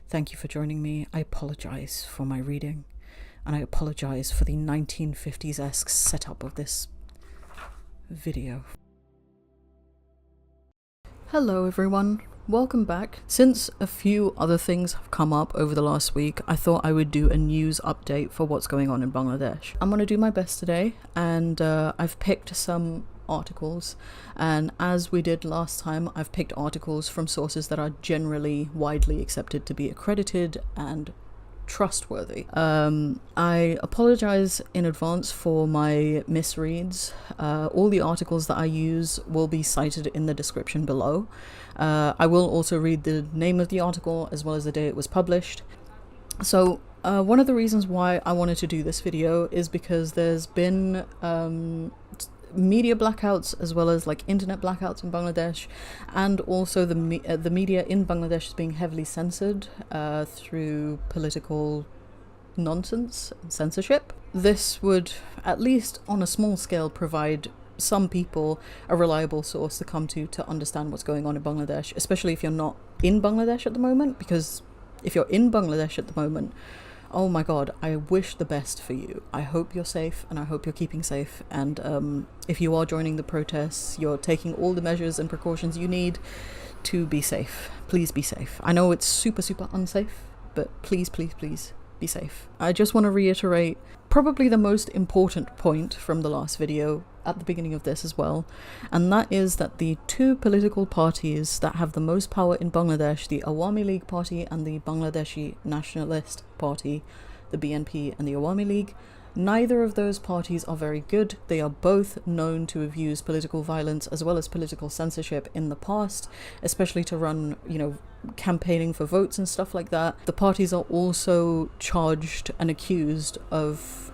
Thank you for joining me. I apologize for my reading. And I apologize for the 1950s-esque setup of this video. Hello everyone, welcome back. Since a few other things have come up over the last week, I thought I would do a news update for what's going on in Bangladesh. I'm going to do my best today, and I've picked some articles, and as we did last time, I've picked articles from sources that are generally widely accepted to be accredited and trustworthy. I apologize in advance for my misreads. All the articles that I use will be cited in the description below. I will also read the name of the article as well as the day it was published. So one of the reasons why I wanted to do this video is because there's been media blackouts as well as like internet blackouts in Bangladesh, and also the media in Bangladesh is being heavily censored through political nonsense and censorship. This would, at least on a small scale, provide some people a reliable source to come to understand what's going on in Bangladesh, especially if you're not in Bangladesh at the moment, because if you're in Bangladesh at the moment, oh my god, I wish the best for you. I hope you're safe, and I hope you're keeping safe, and if you are joining the protests, you're taking all the measures and precautions you need to be safe. Please be safe. I know it's super unsafe, but please be safe. I just want to reiterate probably the most important point from the last video at the beginning of this as well, and that is that the two political parties that have the most power in Bangladesh, the Awami League Party and the Bangladeshi Nationalist Party, the BNP and the Awami League, neither of those parties are very good. They are both known to have used political violence as well as political censorship in the past, especially to run, campaigning for votes and stuff like that. The parties are also charged and accused of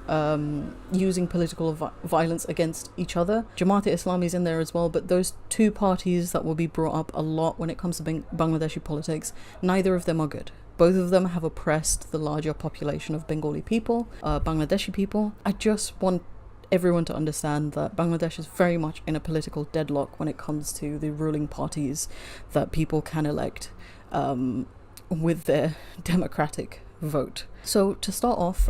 using political violence against each other. Jamaat-e-Islami is in there as well, but those two parties that will be brought up a lot when it comes to Bangladeshi politics, neither of them are good. Both of them have oppressed the larger population of Bengali people, Bangladeshi people. I just want everyone to understand that Bangladesh is very much in a political deadlock when it comes to the ruling parties that people can elect with their democratic vote. So to start off,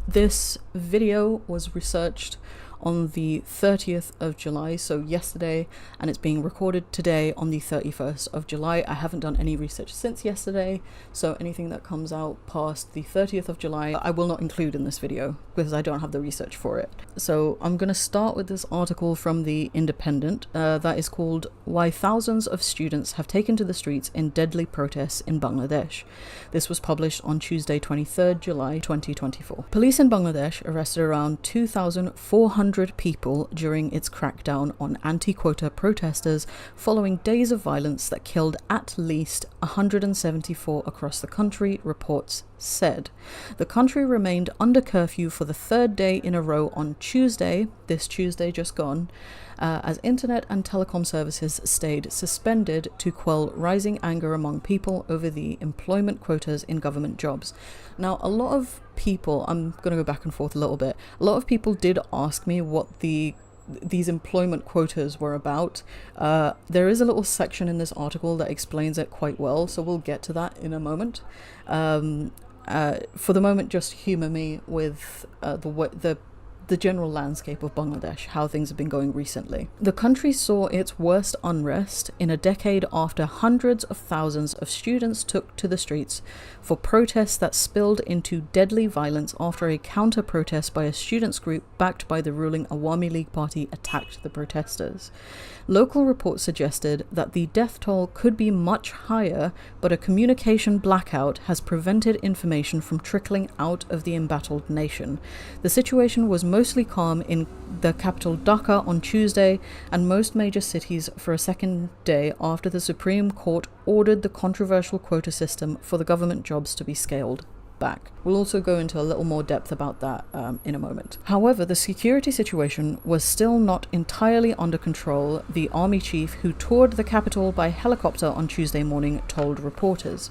this video was researched on the 30th of July, so yesterday, and it's being recorded today on the 31st of July. I haven't done any research since yesterday, so anything that comes out past the 30th of July I will not include in this video because I don't have the research for it. So I'm going to start with this article from The Independent that is called "Why Thousands of Students Have Taken to the Streets in Deadly Protests in Bangladesh." This was published on Tuesday, 23rd July 2024. Police in Bangladesh arrested around 2,400 people during its crackdown on anti-quota protesters following days of violence that killed at least 174 across the country, reports said. The country remained under curfew for the third day in a row on Tuesday, this Tuesday just gone, as internet and telecom services stayed suspended to quell rising anger among people over the employment quotas in government jobs. Now, a lot of people, I'm going to go back and forth a little bit, a lot of people did ask me what these employment quotas were about. There is a little section in this article that explains it quite well, so we'll get to that in a moment. For the moment, just humour me with the general landscape of Bangladesh, how things have been going recently. The country saw its worst unrest in a decade after hundreds of thousands of students took to the streets for protests that spilled into deadly violence after a counter-protest by a students' group backed by the ruling Awami League Party attacked the protesters. Local reports suggested that the death toll could be much higher, but a communication blackout has prevented information from trickling out of the embattled nation. The situation was mostly calm in the capital Dhaka on Tuesday and most major cities for a second day after the Supreme Court ordered the controversial quota system for the government jobs to be scaled back. We'll also go into a little more depth about that in a moment. However, the security situation was still not entirely under control, the army chief who toured the capital by helicopter on Tuesday morning told reporters.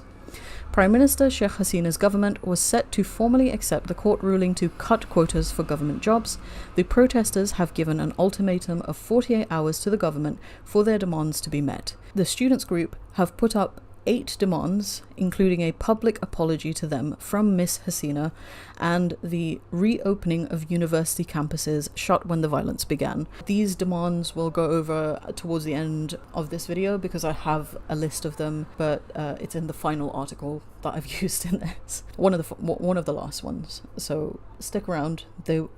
Prime Minister Sheikh Hasina's government was set to formally accept the court ruling to cut quotas for government jobs. The protesters have given an ultimatum of 48 hours to the government for their demands to be met. The students' group have put up 8 demands, including a public apology to them from Miss Hasina and the reopening of university campuses shut when the violence began. These demands we'll go over towards the end of this video because I have a list of them, but it's in the final article that I've used in this. One of the last ones. So stick around.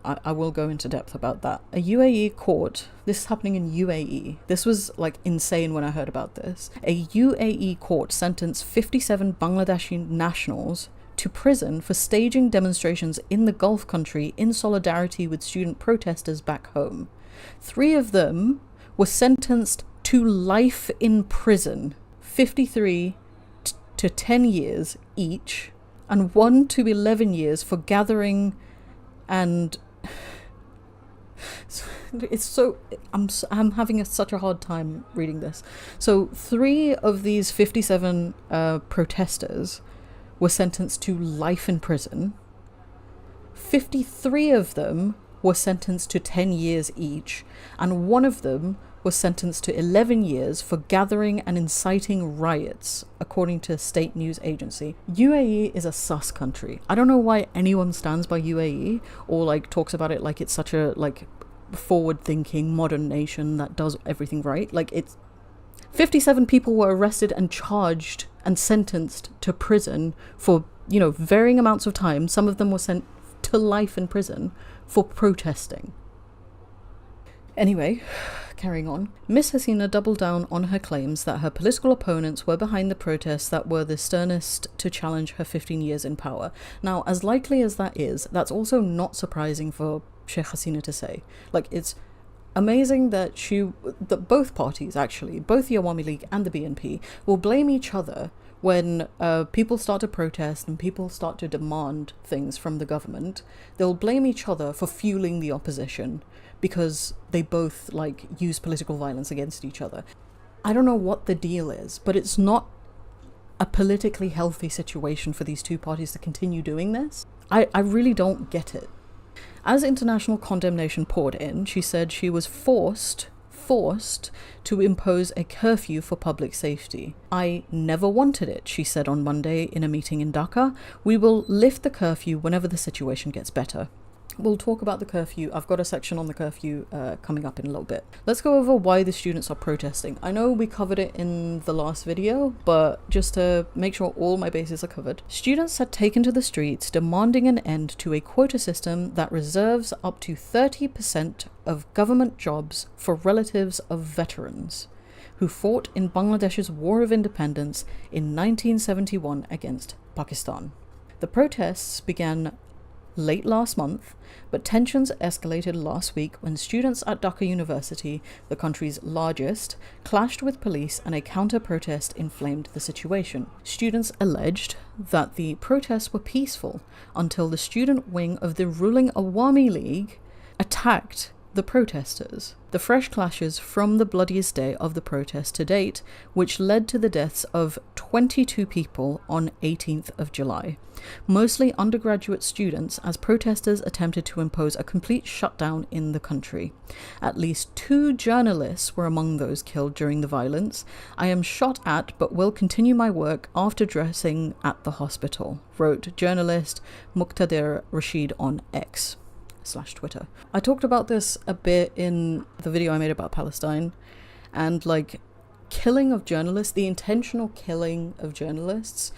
I will go into depth about that. A UAE court, this is happening in UAE. This was like insane when I heard about this. A UAE court sentenced 57 Bangladeshi nationals to prison for staging demonstrations in the Gulf country in solidarity with student protesters back home. 3 of them were sentenced to life in prison, 53 to 10 years each, and 1 to 11 years for gathering and It's so I'm having such a hard time reading this. So 3 of these 57 protesters were sentenced to life in prison. 53 of them were sentenced to 10 years each, and 1 of them was sentenced to 11 years for gathering and inciting riots, according to a state news agency. UAE is a sus country. I don't know why anyone stands by UAE or like talks about it like it's such a like forward-thinking modern nation that does everything right. Like, it's 57 people were arrested and charged and sentenced to prison for, you know, varying amounts of time. Some of them were sent to life in prison for protesting. Anyway, carrying on. Miss Hasina doubled down on her claims that her political opponents were behind the protests that were the sternest to challenge her 15 years in power. Now, as likely as that is, that's also not surprising for Sheikh Hasina to say. Like, it's amazing that both parties, actually, both the Awami League and the BNP, will blame each other when people start to protest and people start to demand things from the government. They'll blame each other for fueling the opposition because they both like use political violence against each other. I don't know what the deal is, but it's not a politically healthy situation for these two parties to continue doing this. I really don't get it. As international condemnation poured in, she said she was forced to impose a curfew for public safety. I never wanted it, she said on Monday in a meeting in Dhaka. We will lift the curfew whenever the situation gets better. We'll talk about the curfew. I've got a section on the curfew coming up in a little bit. Let's go over why the students are protesting. I know we covered it in the last video, but just to make sure all my bases are covered. Students had taken to the streets demanding an end to a quota system that reserves up to 30% of government jobs for relatives of veterans who fought in Bangladesh's War of Independence in 1971 against Pakistan. The protests began late last month, but tensions escalated last week when students at Dhaka University, the country's largest, clashed with police and a counter-protest inflamed the situation. Students alleged that the protests were peaceful until the student wing of the ruling Awami League attacked the protesters. The fresh clashes from the bloodiest day of the protest to date, which led to the deaths of 22 people on 18th of July, mostly undergraduate students, as protesters attempted to impose a complete shutdown in the country. At least 2 journalists were among those killed during the violence. I am shot at but will continue my work after dressing at the hospital, wrote journalist Muqtadir Rashid on X/Twitter. I talked about this a bit in the video I made about Palestine, and like, killing of journalists, the intentional killing of journalists,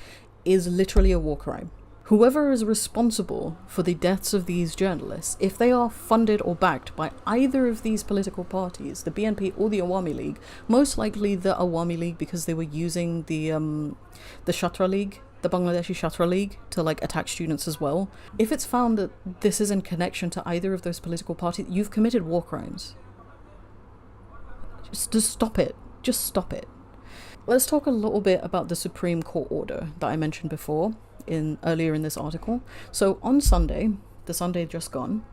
is literally a war crime. Whoever is responsible for the deaths of these journalists, if they are funded or backed by either of these political parties, the BNP or the Awami League, most likely the Awami League because they were using the Shatra League, the Bangladeshi Shatra League, to like attack students as well. If it's found that this is in connection to either of those political parties, you've committed war crimes. Just stop it. Just stop it. Let's talk a little bit about the Supreme Court order that I mentioned before earlier in this article. So on Sunday, the Sunday just gone,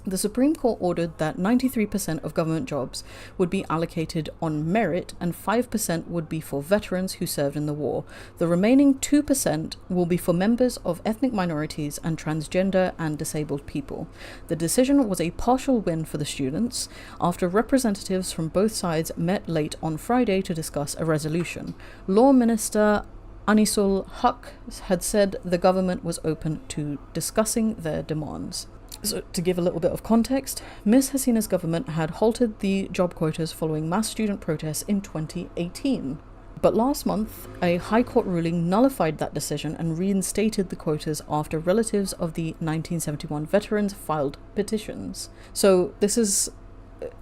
the Supreme Court ordered that 93% of government jobs would be allocated on merit and 5% would be for veterans who served in the war. The remaining 2% will be for members of ethnic minorities and transgender and disabled people. The decision was a partial win for the students after representatives from both sides met late on Friday to discuss a resolution. Law Minister Anisul Haq had said the government was open to discussing their demands. So, to give a little bit of context, Ms. Hasina's government had halted the job quotas following mass student protests in 2018. But last month, a High Court ruling nullified that decision and reinstated the quotas after relatives of the 1971 veterans filed petitions. So this is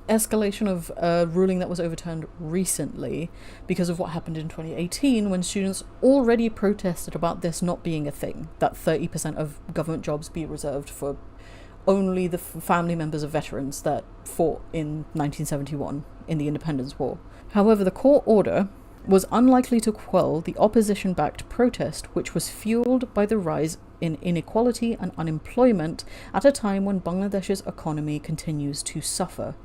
escalation of a ruling that was overturned recently because of what happened in 2018 when students already protested about this not being a thing, that 30% of government jobs be reserved for only the family members of veterans that fought in 1971 in the Independence War. However, the court order was unlikely to quell the opposition-backed protest, which was fueled by the rise in inequality and unemployment at a time when Bangladesh's economy continues to suffer.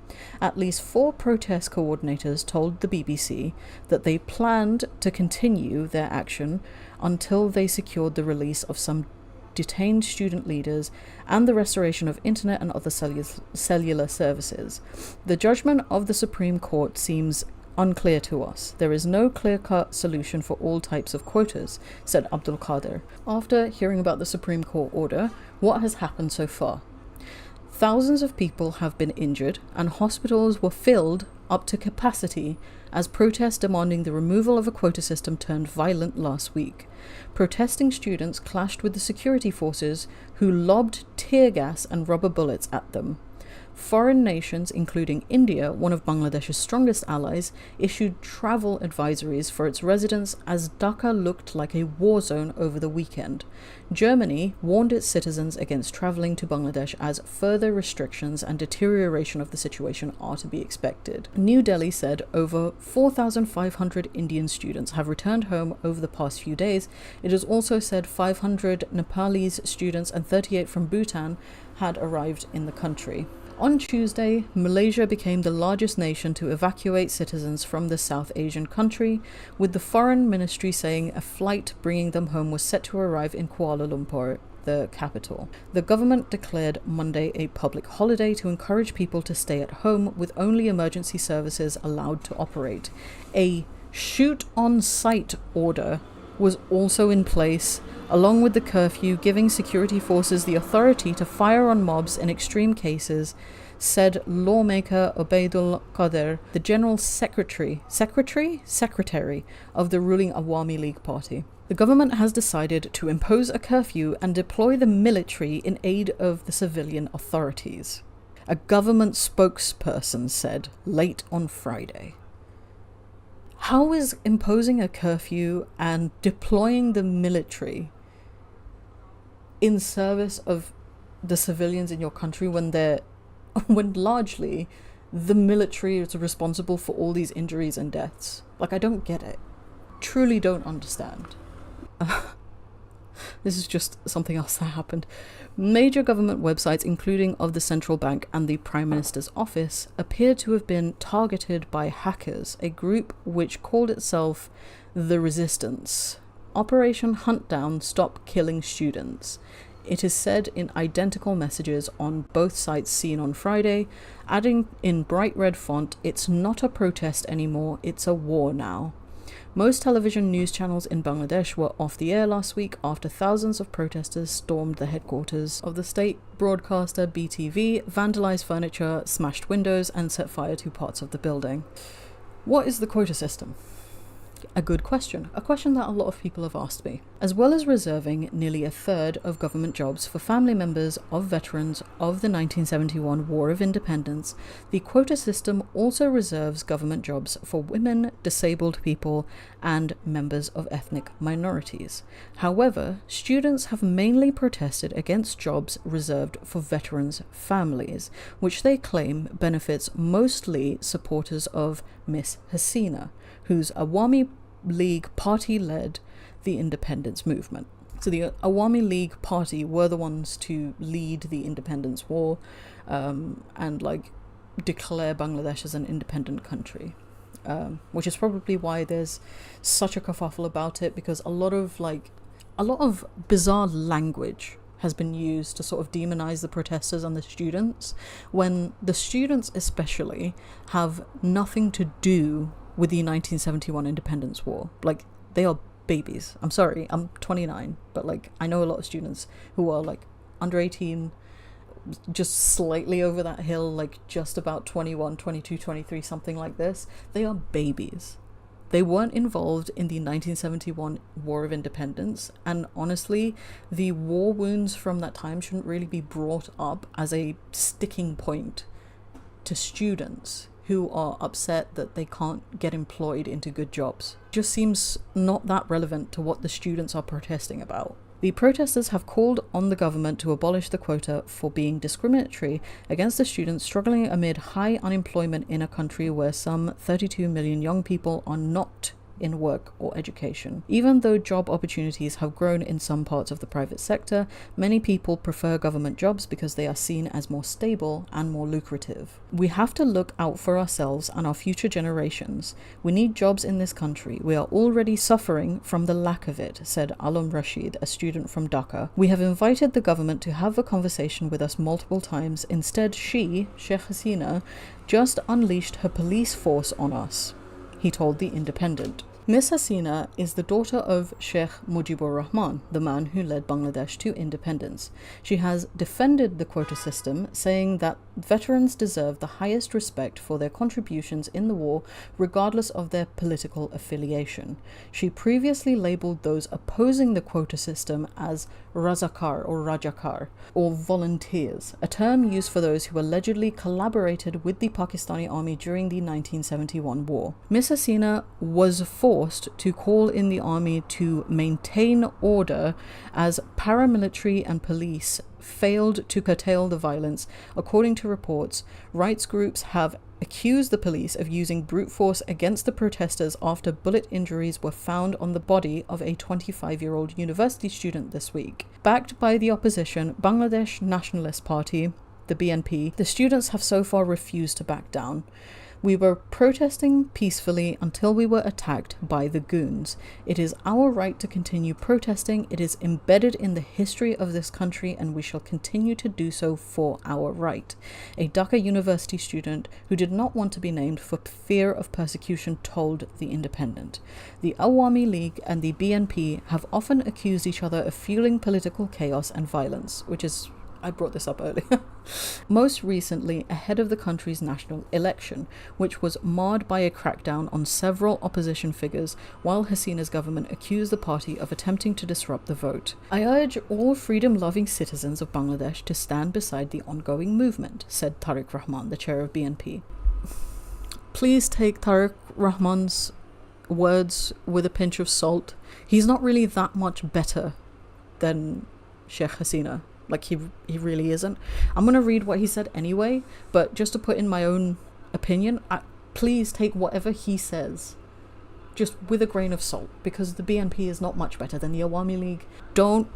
At least 4 protest coordinators told the BBC that they planned to continue their action until they secured the release of some detained student leaders and the restoration of internet and other cellular services. The judgment of the Supreme Court seems unclear to us. There is no clear-cut solution for all types of quotas, said Abdul Qadir. After hearing about the Supreme Court order, what has happened so far? Thousands of people have been injured and hospitals were filled up to capacity as protests demanding the removal of a quota system turned violent last week. Protesting students clashed with the security forces who lobbed tear gas and rubber bullets at them. Foreign nations, including India, one of Bangladesh's strongest allies, issued travel advisories for its residents as Dhaka looked like a war zone over the weekend. Germany warned its citizens against travelling to Bangladesh as further restrictions and deterioration of the situation are to be expected. New Delhi said over 4,500 Indian students have returned home over the past few days. It has also said 500 Nepalese students and 38 from Bhutan had arrived in the country. On Tuesday, Malaysia became the largest nation to evacuate citizens from the South Asian country, with the Foreign Ministry saying a flight bringing them home was set to arrive in Kuala Lumpur, the capital. The government declared Monday a public holiday to encourage people to stay at home, with only emergency services allowed to operate. A shoot-on-sight order was also in place, along with the curfew, giving security forces the authority to fire on mobs in extreme cases, said lawmaker Obaidul Qadir, the General Secretary of the ruling Awami League Party. The government has decided to impose a curfew and deploy the military in aid of the civilian authorities, a government spokesperson said late on Friday. How is imposing a curfew and deploying the military in service of the civilians in your country when largely the military is responsible for all these injuries and deaths? Like, I don't get it. Truly don't understand. This is just something else that happened. Major government websites, including of the central bank and the Prime Minister's office, appeared to have been targeted by hackers, a group which called itself the Resistance. Operation Hunt Down Stop Killing Students. It is said in identical messages on both sites seen on Friday, adding in bright red font, "It's not a protest anymore, it's a war now." Most television news channels in Bangladesh were off the air last week after thousands of protesters stormed the headquarters of the state broadcaster BTV, vandalized furniture, smashed windows, and set fire to parts of the building. What is the quota system? A good question. A question that a lot of people have asked me. As well as reserving nearly a third of government jobs for family members of veterans of the 1971 War of Independence, the quota system also reserves government jobs for women, disabled people, and members of ethnic minorities. However, students have mainly protested against jobs reserved for veterans' families, which they claim benefits mostly supporters of Miss Hasina, whose Awami League Party led the independence movement. So the Awami League Party were the ones to lead the independence war and declare Bangladesh as an independent country, which is probably why there's such a kerfuffle about it, because a lot of bizarre language has been used to sort of demonize the protesters and the students, when the students especially have nothing to do with the 1971 independence war. Like, they are babies. I'm sorry, I'm 29, but I know a lot of students who are under 18, just slightly over that hill, just about 21, 22, 23, something like this. They are babies. They weren't involved in the 1971 War of Independence, and honestly, the war wounds from that time shouldn't really be brought up as a sticking point to students who are upset that they can't get employed into good jobs. It just seems not that relevant to what the students are protesting about. The protesters have called on the government to abolish the quota for being discriminatory against the students struggling amid high unemployment in a country where some 32 million young people are not in work or education. Even though job opportunities have grown in some parts of the private sector, many people prefer government jobs because they are seen as more stable and more lucrative. We have to look out for ourselves and our future generations. We need jobs in this country. We are already suffering from the lack of it, said Alam Rashid, a student from Dhaka. We have invited the government to have a conversation with us multiple times. Instead, she, Sheikh Hasina, just unleashed her police force on us, he told The Independent. Miss Hasina is the daughter of Sheikh Mujibur Rahman, the man who led Bangladesh to independence. She has defended the quota system, saying that veterans deserve the highest respect for their contributions in the war, regardless of their political affiliation. She previously labelled those opposing the quota system as Razakar or Rajakar, or volunteers, a term used for those who allegedly collaborated with the Pakistani army during the 1971 war. Miss Hasina was forced to call in the army to maintain order as paramilitary and police failed to curtail the violence. According to reports, rights groups have accused the police of using brute force against the protesters after bullet injuries were found on the body of a 25-year-old university student this week. Backed by the opposition, Bangladesh Nationalist Party, the BNP, the students have so far refused to back down. We were protesting peacefully until we were attacked by the goons. It is our right to continue protesting. It is embedded in the history of this country, and we shall continue to do so for our right. A Dhaka University student who did not want to be named for fear of persecution told The Independent. The Awami League and the BNP have often accused each other of fueling political chaos and violence, which is I brought this up earlier. Most recently, ahead of the country's national election, which was marred by a crackdown on several opposition figures, while Hasina's government accused the party of attempting to disrupt the vote. I urge all freedom-loving citizens of Bangladesh to stand beside the ongoing movement, said Tariq Rahman, the chair of BNP. Please take Tariq Rahman's words with a pinch of salt. He's not really that much better than Sheikh Hasina. Like, he really isn't. I'm going to read what he said anyway, but just to put in my own opinion, please take whatever he says just with a grain of salt, because the BNP is not much better than the Awami League. Don't.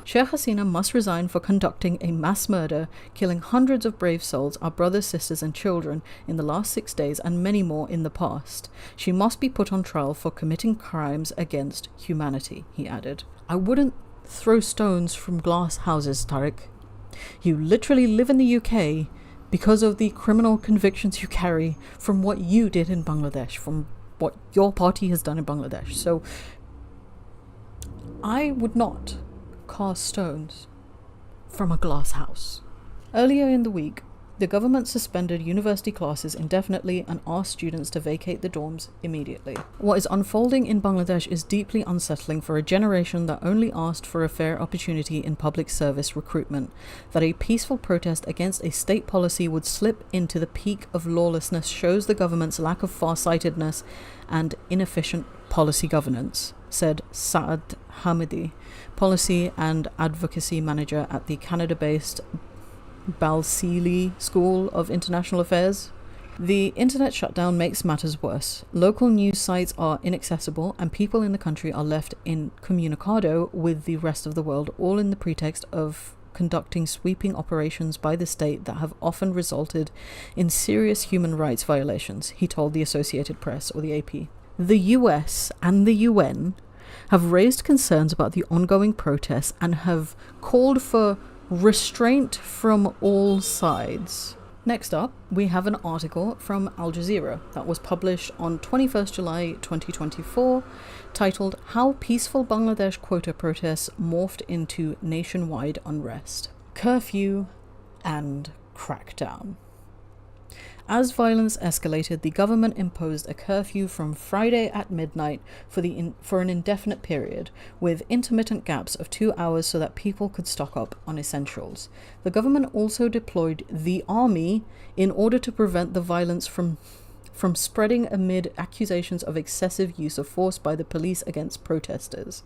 Sheikh Hasina must resign for conducting a mass murder, killing hundreds of brave souls, our brothers, sisters and children in the last 6 days and many more in the past. She must be put on trial for committing crimes against humanity, he added. I wouldn't throw stones from glass houses, Tariq. You literally live in the UK because of the criminal convictions you carry from what you did in Bangladesh, from what your party has done in Bangladesh. So I would not cast stones from a glass house. Earlier in the week, the government suspended university classes indefinitely and asked students to vacate the dorms immediately. What is unfolding in Bangladesh is deeply unsettling for a generation that only asked for a fair opportunity in public service recruitment. That a peaceful protest against a state policy would slip into the peak of lawlessness shows the government's lack of far-sightedness and inefficient policy governance, said Saad Hamidi, policy and advocacy manager at the Canada-based Balsillie School of International Affairs. The internet shutdown makes matters worse. Local news sites are inaccessible and people in the country are left incommunicado with the rest of the world, all in the pretext of conducting sweeping operations by the state that have often resulted in serious human rights violations, he told the Associated Press, or the AP. The US and the UN have raised concerns about the ongoing protests and have called for restraint from all sides. Next up, we have an article from Al Jazeera that was published on 21st July 2024, titled How Peaceful Bangladesh Quota Protests Morphed into Nationwide Unrest. Curfew and Crackdown. As violence escalated, the government imposed a curfew from Friday at midnight for an indefinite period, with intermittent gaps of 2 hours so that people could stock up on essentials. The government also deployed the army in order to prevent the violence from spreading amid accusations of excessive use of force by the police against protesters.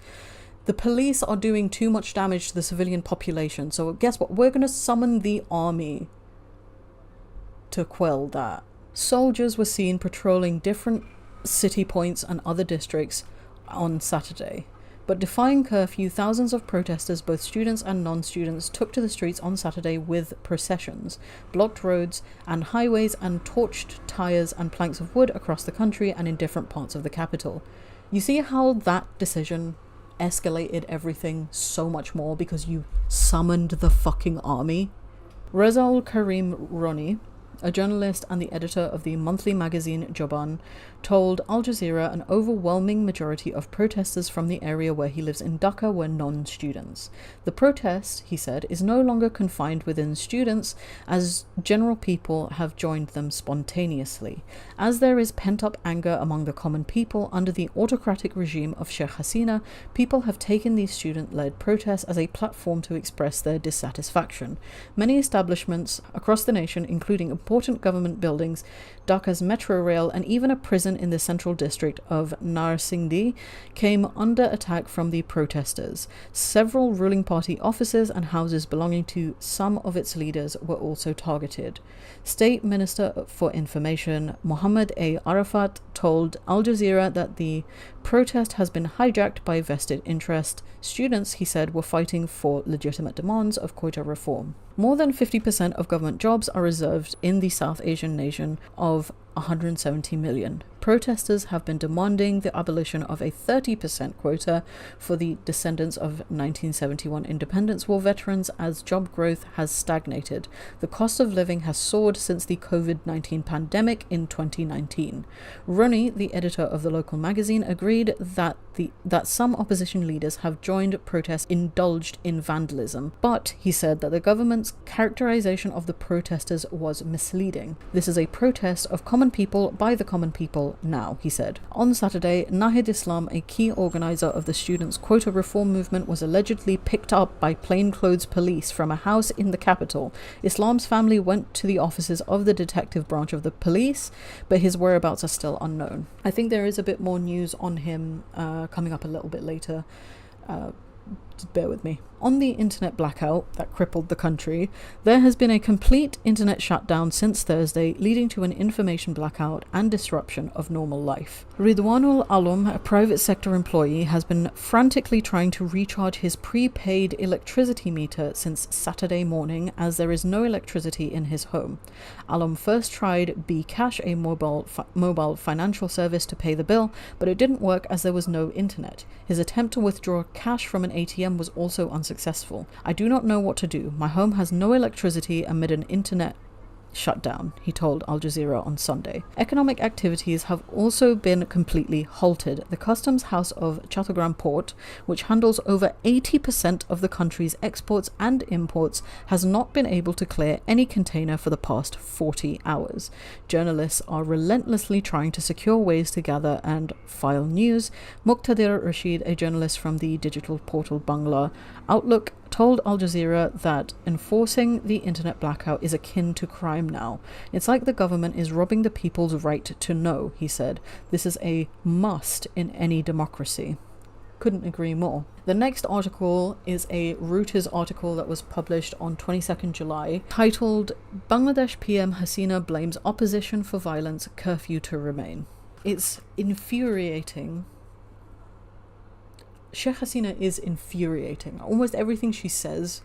The police are doing too much damage to the civilian population, so guess what? We're going to summon the army to quell that. Soldiers were seen patrolling different city points and other districts on Saturday. But defying curfew, thousands of protesters, both students and non-students, took to the streets on Saturday with processions, blocked roads and highways, and torched tires and planks of wood across the country and in different parts of the capital. You see how that decision escalated everything so much more because you summoned the fucking army? Rezaul Karim Roni, a journalist and the editor of the monthly magazine Joban, told Al Jazeera an overwhelming majority of protesters from the area where he lives in Dhaka were non-students. The protest, he said, is no longer confined within students, as general people have joined them spontaneously. As there is pent-up anger among the common people under the autocratic regime of Sheikh Hasina, people have taken these student-led protests as a platform to express their dissatisfaction. Many establishments across the nation, including important government buildings, Dhaka's metro rail, and even a prison in the central district of Narsingdi, came under attack from the protesters. Several ruling party offices and houses belonging to some of its leaders were also targeted. State Minister for Information Mohammed A. Arafat told Al Jazeera that the protest has been hijacked by vested interest. Students, he said, were fighting for legitimate demands of quota reform. More than 50% of government jobs are reserved in the South Asian nation of 170 million. Protesters have been demanding the abolition of a 30% quota for the descendants of 1971 independence war veterans as job growth has stagnated. The cost of living has soared since the COVID-19 pandemic in 2019. Roni, the editor of the local magazine, agreed that some opposition leaders have joined protests indulged in vandalism, but he said that the government's characterization of the protesters was misleading. This is a protest of common people by the common people now, he said. On Saturday, Nahid Islam, a key organizer of the students' quota reform movement, was allegedly picked up by plainclothes police from a house in the capital. Islam's family went to the offices of the detective branch of the police, but his whereabouts are still unknown. I think there is a bit more news on him coming up a little bit later. Just bear with me. On the internet blackout that crippled the country, there has been a complete internet shutdown since Thursday, leading to an information blackout and disruption of normal life. Ridwanul Alum, a private sector employee, has been frantically trying to recharge his prepaid electricity meter since Saturday morning, as there is no electricity in his home. Alum first tried bCash, a mobile financial service, to pay the bill, but it didn't work as there was no internet. His attempt to withdraw cash from an ATM was also unsuccessful. I do not know what to do. My home has no electricity amid an internet shutdown, he told Al Jazeera on Sunday. Economic activities have also been completely halted. The customs house of Chattogram Port, which handles over 80% of the country's exports and imports, has not been able to clear any container for the past 40 hours. Journalists are relentlessly trying to secure ways to gather and file news. Muqtadir Rashid, a journalist from the digital portal Bangla Outlook, told Al Jazeera that enforcing the internet blackout is akin to crime now. It's like the government is robbing the people's right to know, he said. This is a must in any democracy. Couldn't agree more. The next article is a Reuters article that was published on 22nd July, titled Bangladesh PM Hasina blames opposition for violence, curfew to remain. It's infuriating. Sheikh Hasina is infuriating. Almost everything she says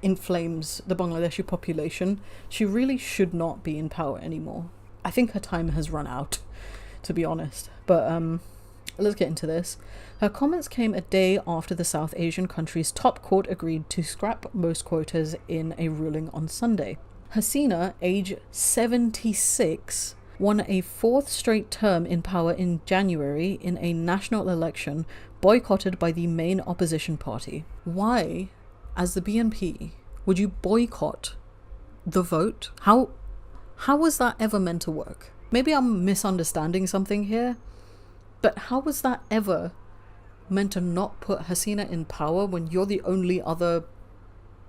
inflames the Bangladeshi population. She really should not be in power anymore. I think her time has run out, to be honest. But let's get into this. Her comments came a day after the South Asian country's top court agreed to scrap most quotas in a ruling on Sunday. Hasina, age 76, won a fourth straight term in power in January in a national election boycotted by the main opposition party. Why, as the BNP, would you boycott the vote? How was that ever meant to work? Maybe I'm misunderstanding something here, but how was that ever meant to not put Hasina in power when you're the only other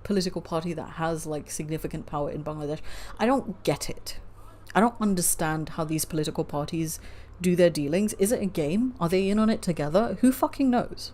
political party that has significant power in Bangladesh? I don't get it. I don't understand how these political parties do their dealings. Is it a game? Are they in on it together? Who fucking knows?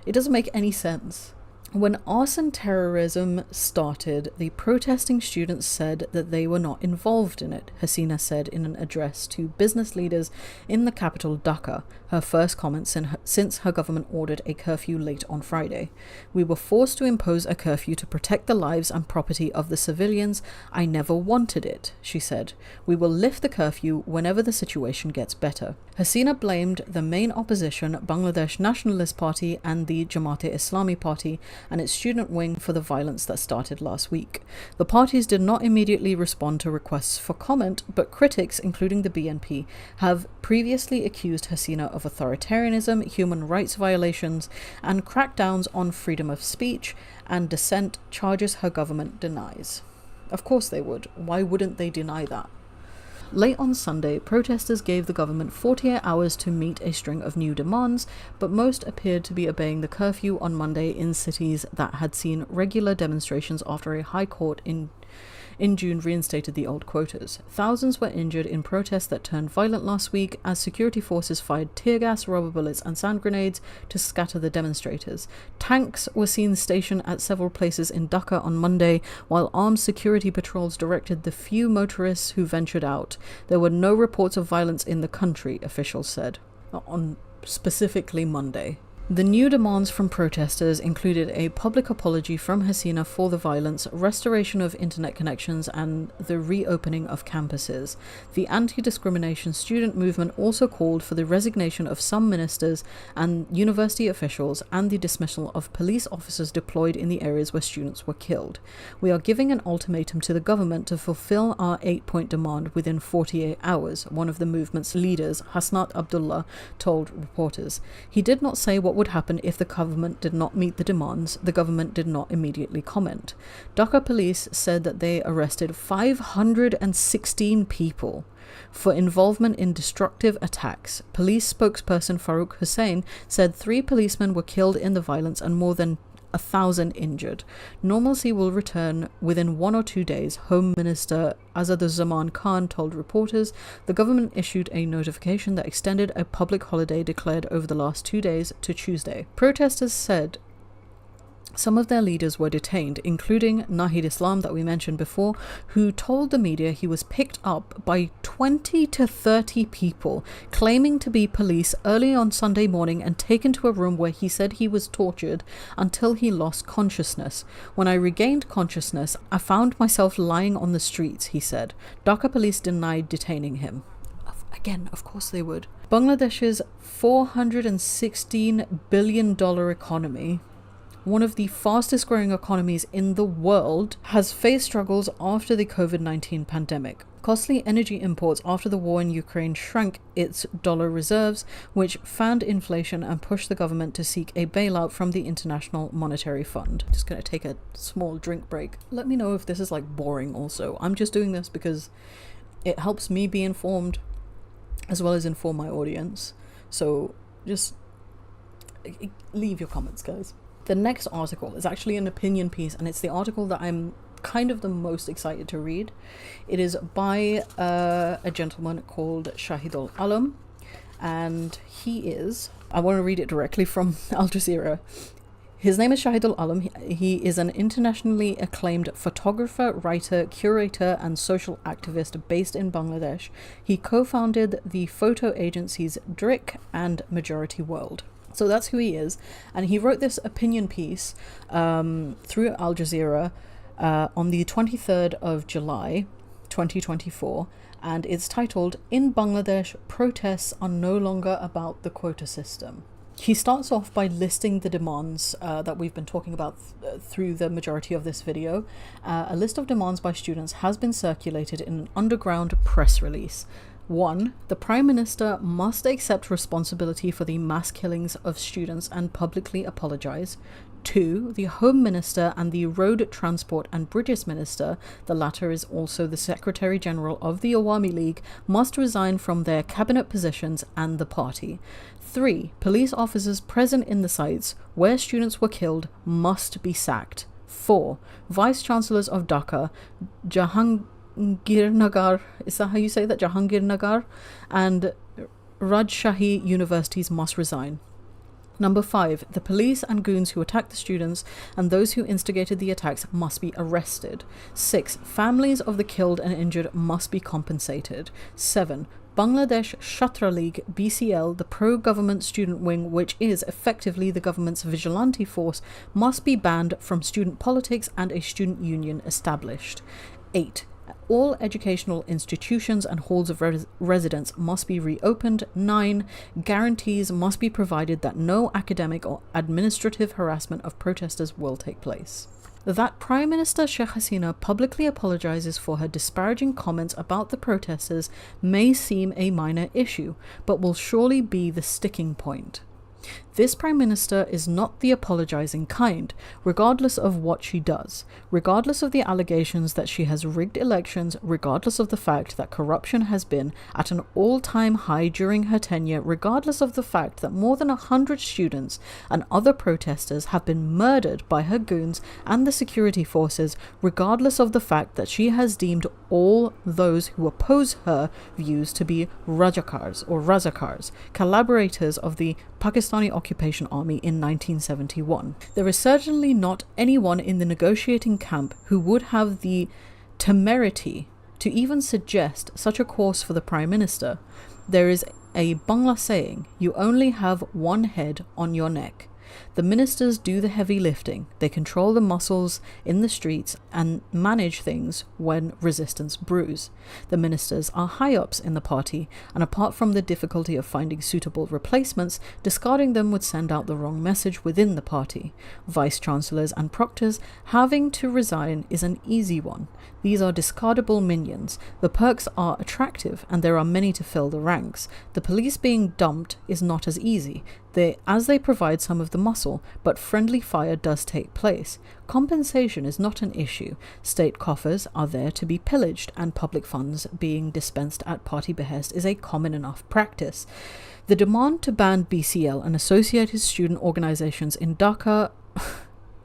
It doesn't make any sense. When arson terrorism started, the protesting students said that they were not involved in it, Hasina said in an address to business leaders in the capital Dhaka, her first comment since her government ordered a curfew late on Friday. We were forced to impose a curfew to protect the lives and property of the civilians. I never wanted it, she said. We will lift the curfew whenever the situation gets better. Hasina blamed the main opposition, Bangladesh Nationalist Party, and the Jamaat-e-Islami Party and its student wing for the violence that started last week. The parties did not immediately respond to requests for comment, but critics, including the BNP, have previously accused Hasina of authoritarianism, human rights violations, and crackdowns on freedom of speech and dissent, charges her government denies. Of course they would. Why wouldn't they deny that? Late on Sunday, protesters gave the government 48 hours to meet a string of new demands, but most appeared to be obeying the curfew on Monday in cities that had seen regular demonstrations after a high court in June reinstated the old quotas. Thousands were injured in protests that turned violent last week as security forces fired tear gas, rubber bullets and sand grenades to scatter the demonstrators. Tanks were seen stationed at several places in Dhaka on Monday, while armed security patrols directed the few motorists who ventured out. There were no reports of violence in the country, officials said, on specifically Monday. The new demands from protesters included a public apology from Hasina for the violence, restoration of internet connections, and the reopening of campuses. The anti-discrimination student movement also called for the resignation of some ministers and university officials and the dismissal of police officers deployed in the areas where students were killed. We are giving an ultimatum to the government to fulfill our 8-point demand within 48 hours, one of the movement's leaders, Hasnat Abdullah, told reporters. He did not say what would happen if the government did not meet the demands. The government did not immediately comment. Dhaka police said that they arrested 516 people for involvement in destructive attacks. Police spokesperson Farooq Hussain said 3 policemen were killed in the violence and more than 1,000 injured. Normalcy will return within 1 or 2 days, Home Minister Asaduzzaman Khan told reporters. The government issued a notification that extended a public holiday declared over the last 2 days to Tuesday. Protesters said some of their leaders were detained, including Nahid Islam that we mentioned before, who told the media he was picked up by 20 to 30 people claiming to be police early on Sunday morning and taken to a room where he said he was tortured until he lost consciousness. When I regained consciousness, I found myself lying on the streets, he said. Dhaka police denied detaining him. Again, of course they would. Bangladesh's $416 billion economy, one of the fastest growing economies in the world, has faced struggles after the COVID-19 pandemic. Costly energy imports after the war in Ukraine shrank its dollar reserves, which fanned inflation and pushed the government to seek a bailout from the International Monetary Fund. Just going to take a small drink break. Let me know if this is boring also. I'm just doing this because it helps me be informed as well as inform my audience. So just leave your comments, guys. The next article is actually an opinion piece, and it's the article that I'm kind of the most excited to read. It is by a gentleman called Shahidul Alam, and I want to read it directly from Al Jazeera. His name is Shahidul Alam. He is an internationally acclaimed photographer, writer, curator, and social activist based in Bangladesh. He co-founded the photo agencies Drik and Majority World. So that's who he is, and he wrote this opinion piece through Al Jazeera on the 23rd of July 2024, and it's titled, "In Bangladesh, Protests Are No Longer About the Quota System." He starts off by listing the demands that we've been talking about through the majority of this video. A list of demands by students has been circulated in an underground press release. 1. The Prime Minister must accept responsibility for the mass killings of students and publicly apologise. 2. The Home Minister and the Road Transport and Bridges Minister, the latter is also the Secretary General of the Awami League, must resign from their cabinet positions and the party. 3. Police officers present in the sites where students were killed must be sacked. 4. Vice Chancellors of Dhaka, Jahangirnagar, is that how you say that? Jahangirnagar, and Rajshahi universities must resign. Number 5, the police and goons who attacked the students and those who instigated the attacks must be arrested. 6, families of the killed and injured must be compensated. 7, Bangladesh Chhatra League BCL, the pro-government student wing, which is effectively the government's vigilante force, must be banned from student politics and a student union established. 8, all educational institutions and halls of residence must be reopened. 9, guarantees must be provided that no academic or administrative harassment of protesters will take place. That Prime Minister Sheikh Hasina publicly apologizes for her disparaging comments about the protesters may seem a minor issue, but will surely be the sticking point. This Prime Minister is not the apologizing kind, regardless of what she does, regardless of the allegations that she has rigged elections, regardless of the fact that corruption has been at an all-time high during her tenure, regardless of the fact that more than 100 students and other protesters have been murdered by her goons and the security forces, regardless of the fact that she has deemed all those who oppose her views to be Razakars, collaborators of the Pakistani occupation army in 1971. There is certainly not anyone in the negotiating camp who would have the temerity to even suggest such a course for the Prime Minister. There is a Bangla saying, "You only have one head on your neck." The ministers do the heavy lifting. They control the muscles in the streets and manage things when resistance brews. The ministers are high-ups in the party, and apart from the difficulty of finding suitable replacements, discarding them would send out the wrong message within the party. Vice-chancellors and proctors having to resign is an easy one. These are discardable minions. The perks are attractive, and there are many to fill the ranks. The police being dumped is not as easy, as they provide some of the muscle, but friendly fire does take place. Compensation is not an issue. State coffers are there to be pillaged, and public funds being dispensed at party behest is a common enough practice. The demand to ban BCL and associated student organizations in Dhaka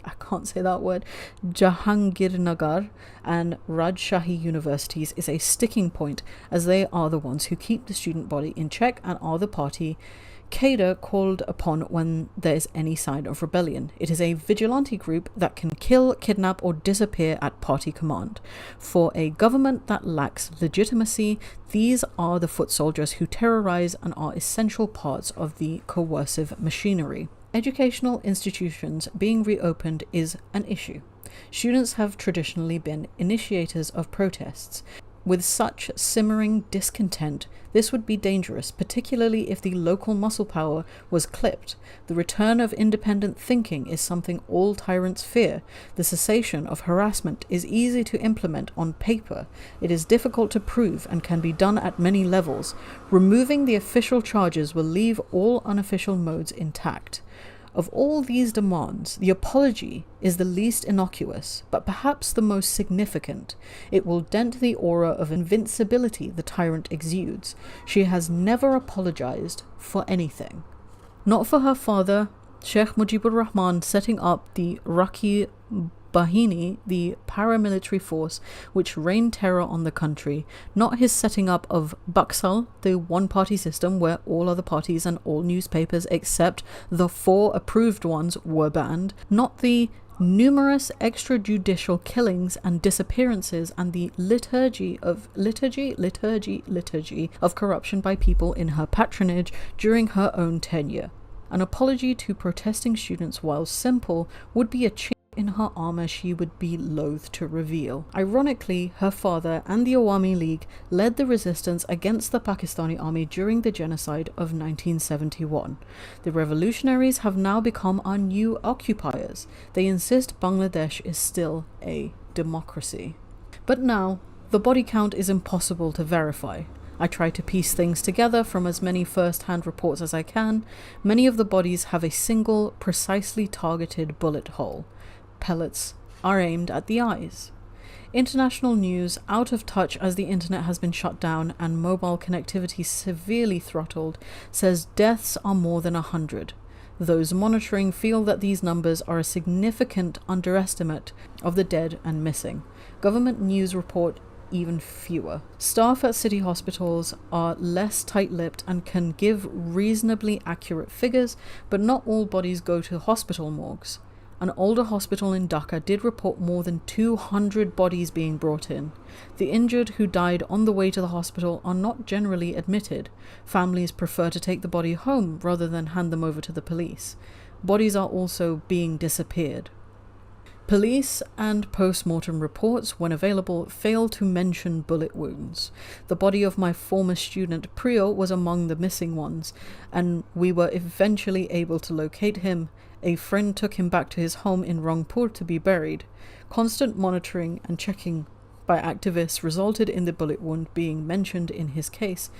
I can't say that word, Jahangirnagar and Rajshahi universities is a sticking point, as they are the ones who keep the student body in check and are the party Quota called upon when there is any sign of rebellion. It is a vigilante group that can kill, kidnap or disappear at party command. For a government that lacks legitimacy, these are the foot soldiers who terrorize and are essential parts of the coercive machinery. Educational institutions being reopened is an issue. Students have traditionally been initiators of protests. With such simmering discontent, this would be dangerous, particularly if the local muscle power was clipped. The return of independent thinking is something all tyrants fear. The cessation of harassment is easy to implement on paper. It is difficult to prove and can be done at many levels. Removing the official charges will leave all unofficial modes intact. Of all these demands, the apology is the least innocuous, but perhaps the most significant. It will dent the aura of invincibility the tyrant exudes. She has never apologized for anything. Not for her father, Sheikh Mujibur Rahman, setting up the Rakhi Bahini, the paramilitary force which rained terror on the country, not his setting up of Baksal, the one-party system where all other parties and all newspapers except the 4 approved ones were banned, not the numerous extrajudicial killings and disappearances and the liturgy of corruption by people in her patronage during her own tenure. An apology to protesting students, while simple, would be a chink in her armor she would be loath to reveal. Ironically, her father and the Awami League led the resistance against the Pakistani army during the genocide of 1971. The revolutionaries have now become our new occupiers. They insist Bangladesh is still a democracy. But now, the body count is impossible to verify. I try to piece things together from as many first-hand reports as I can. Many of the bodies have a single, precisely targeted bullet hole. Pellets are aimed at the eyes. International news, out of touch as the internet has been shut down and mobile connectivity severely throttled, says deaths are more than 100. Those monitoring feel that these numbers are a significant underestimate of the dead and missing. Government news report even fewer. Staff at city hospitals are less tight-lipped and can give reasonably accurate figures, but not all bodies go to hospital morgues. An older hospital in Dhaka did report more than 200 bodies being brought in. The injured who died on the way to the hospital are not generally admitted. Families prefer to take the body home rather than hand them over to the police. Bodies are also being disappeared. Police and post-mortem reports, when available, fail to mention bullet wounds. The body of my former student Priyo was among the missing ones, and we were eventually able to locate him. A friend took him back to his home in Rangpur to be buried. Constant monitoring and checking by activists resulted in the bullet wound being mentioned in his case,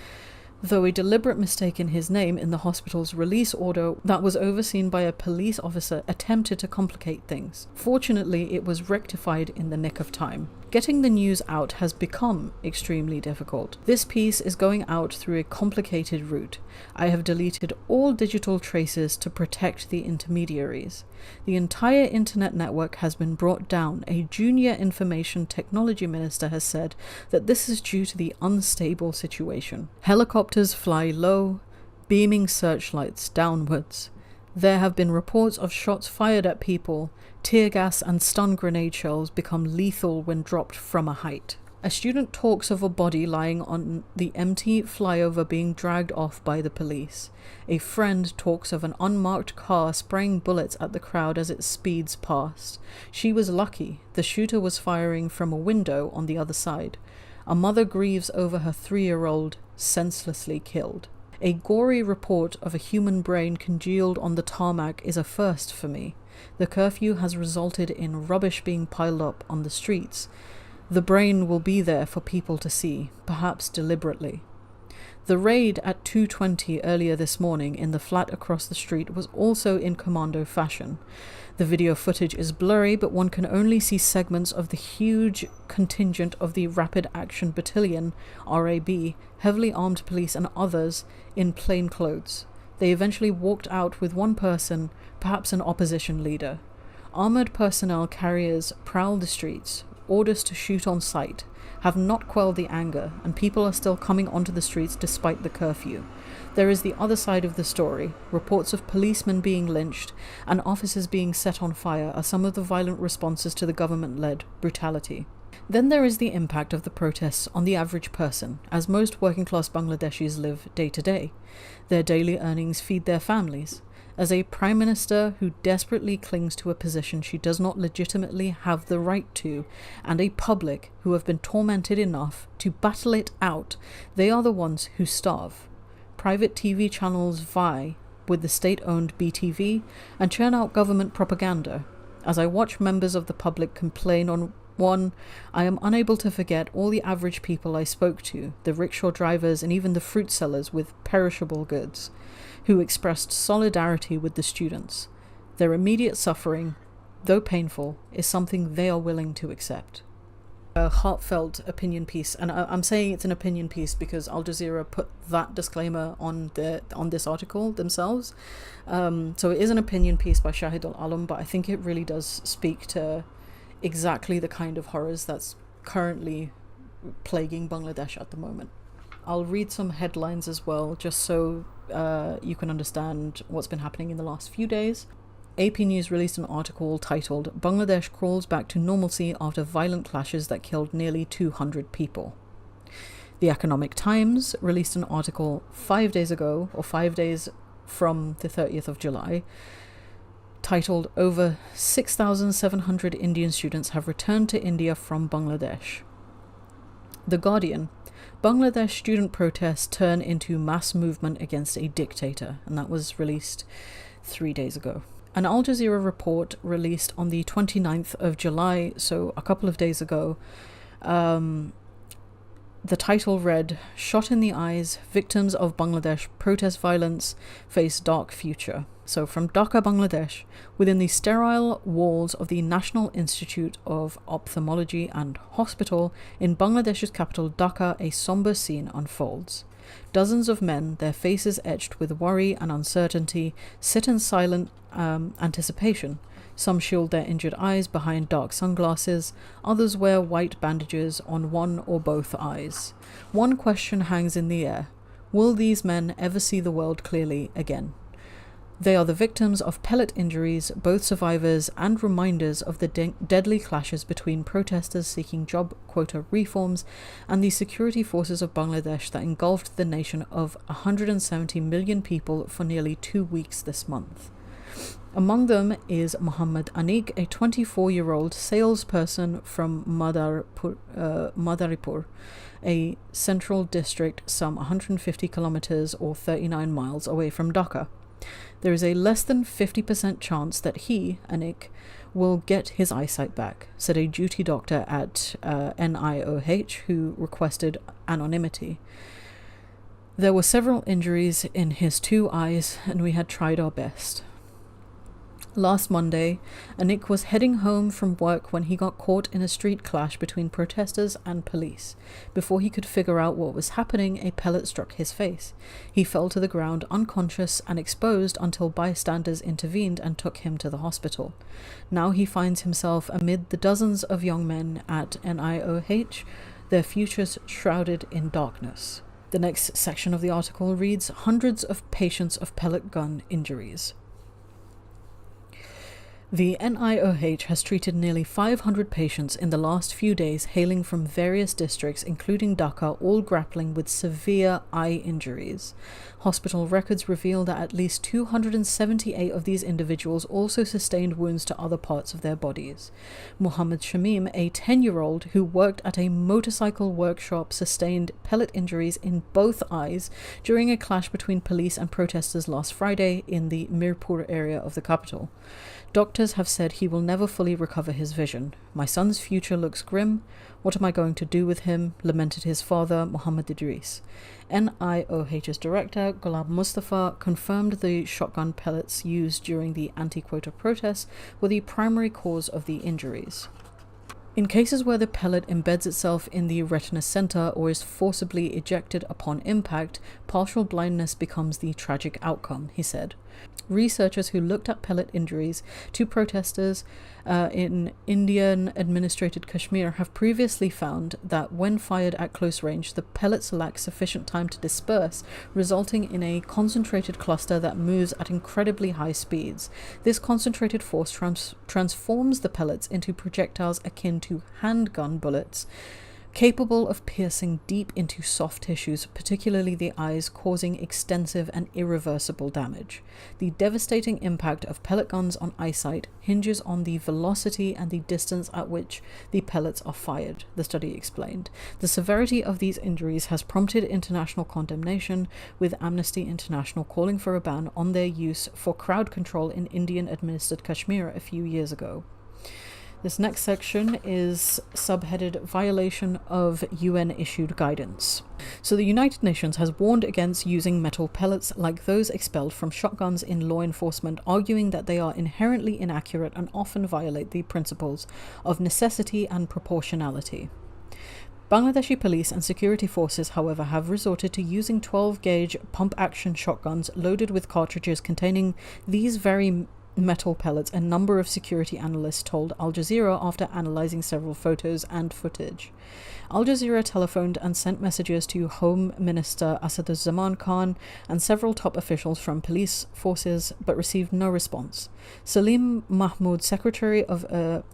though a deliberate mistake in his name in the hospital's release order that was overseen by a police officer attempted to complicate things. Fortunately, it was rectified in the nick of time. Getting the news out has become extremely difficult. This piece is going out through a complicated route. I have deleted all digital traces to protect the intermediaries. The entire internet network has been brought down. A junior information technology minister has said that this is due to the unstable situation. Helicopters fly low, beaming searchlights downwards. There have been reports of shots fired at people. Tear gas and stun grenade shells become lethal when dropped from a height. A student talks of a body lying on the empty flyover being dragged off by the police. A friend talks of an unmarked car spraying bullets at the crowd as it speeds past. She was lucky. The shooter was firing from a window on the other side. A mother grieves over her 3-year-old senselessly killed. A gory report of a human brain congealed on the tarmac is a first for me. The curfew has resulted in rubbish being piled up on the streets. The brain will be there for people to see, perhaps deliberately. The raid at 2:20 earlier this morning in the flat across the street was also in commando fashion. The video footage is blurry, but one can only see segments of the huge contingent of the Rapid Action Battalion, RAB, heavily armed police and others in plain clothes. They eventually walked out with one person, perhaps an opposition leader. Armoured personnel carriers prowl the streets. Orders to shoot on sight have not quelled the anger, and people are still coming onto the streets despite the curfew. There is the other side of the story. Reports of policemen being lynched and offices being set on fire are some of the violent responses to the government-led brutality. Then there is the impact of the protests on the average person, as most working-class Bangladeshis live day to day. Their daily earnings feed their families. As a prime minister who desperately clings to a position she does not legitimately have the right to, and a public who have been tormented enough to battle it out, they are the ones who starve. Private TV channels vie with the state-owned BTV and churn out government propaganda. As I watch members of the public complain on one, I am unable to forget all the average people I spoke to, the rickshaw drivers and even the fruit sellers with perishable goods, who expressed solidarity with the students. Their immediate suffering, though painful, is something they are willing to accept. A heartfelt opinion piece, and I'm saying it's an opinion piece because Al Jazeera put that disclaimer on this article themselves. So it is an opinion piece by Shahid Al-Alam, but I think it really does speak to exactly the kind of horrors that's currently plaguing Bangladesh at the moment. I'll read some headlines as well, just so you can understand what's been happening in the last few days. AP News released an article titled "Bangladesh Crawls Back to Normalcy After Violent Clashes That Killed Nearly 200 People." The Economic Times released an article 5 days ago, or 5 days from the 30th of July, titled "Over 6,700 Indian students have returned to India from Bangladesh." The Guardian: Bangladesh student protests turn into mass movement against a dictator, and that was released 3 days ago. An Al Jazeera report released on the 29th of July, so a couple of days ago, the title read, "Shot in the Eyes, Victims of Bangladesh Protest Violence Face Dark Future." So from Dhaka, Bangladesh, within the sterile walls of the National Institute of Ophthalmology and Hospital in Bangladesh's capital Dhaka, a somber scene unfolds. Dozens of men, their faces etched with worry and uncertainty, sit in silent anticipation. Some shield their injured eyes behind dark sunglasses, others wear white bandages on one or both eyes. One question hangs in the air: will these men ever see the world clearly again? They are the victims of pellet injuries, both survivors and reminders of the deadly clashes between protesters seeking job quota reforms and the security forces of Bangladesh that engulfed the nation of 170 million people for nearly 2 weeks this month. Among them is Muhammad Anik, a 24-year-old salesperson from Madaripur, a central district some 150 kilometers or 39 miles away from Dhaka. There is a less than 50% chance that he, Anik, will get his eyesight back, said a duty doctor at NIOH who requested anonymity. There were several injuries in his 2 eyes, and we had tried our best. Last Monday, Anik was heading home from work when he got caught in a street clash between protesters and police. Before he could figure out what was happening, a pellet struck his face. He fell to the ground unconscious and exposed until bystanders intervened and took him to the hospital. Now he finds himself amid the dozens of young men at NIOH, their futures shrouded in darkness. The next section of the article reads, "Hundreds of patients of pellet gun injuries." The NIOH has treated nearly 500 patients in the last few days hailing from various districts, including Dhaka, all grappling with severe eye injuries. Hospital records reveal that at least 278 of these individuals also sustained wounds to other parts of their bodies. Muhammad Shamim, a 10-year-old who worked at a motorcycle workshop, sustained pellet injuries in both eyes during a clash between police and protesters last Friday in the Mirpur area of the capital. Doctors have said he will never fully recover his vision. "My son's future looks grim. What am I going to do with him?" lamented his father, Muhammad Idris. NIOH's director, Ghulam Mustafa, confirmed the shotgun pellets used during the anti-quota protests were the primary cause of the injuries. In cases where the pellet embeds itself in the retina center or is forcibly ejected upon impact, partial blindness becomes the tragic outcome, he said. Researchers who looked at pellet injuries to protesters in Indian-administrated Kashmir have previously found that when fired at close range, the pellets lack sufficient time to disperse, resulting in a concentrated cluster that moves at incredibly high speeds. This concentrated force transforms the pellets into projectiles akin to handgun bullets, capable of piercing deep into soft tissues, particularly the eyes, causing extensive and irreversible damage. The devastating impact of pellet guns on eyesight hinges on the velocity and the distance at which the pellets are fired, the study explained. The severity of these injuries has prompted international condemnation, with Amnesty International calling for a ban on their use for crowd control in Indian-administered Kashmir a few years ago. This next section is subheaded Violation of UN-issued guidance. So the United Nations has warned against using metal pellets like those expelled from shotguns in law enforcement, arguing that they are inherently inaccurate and often violate the principles of necessity and proportionality. Bangladeshi police and security forces, however, have resorted to using 12-gauge pump-action shotguns loaded with cartridges containing these very metal pellets, a number of security analysts told Al Jazeera after analysing several photos and footage. Al Jazeera telephoned and sent messages to Home Minister Asaduzzaman Khan and several top officials from police forces, but received no response. Salim Mahmood, Secretary of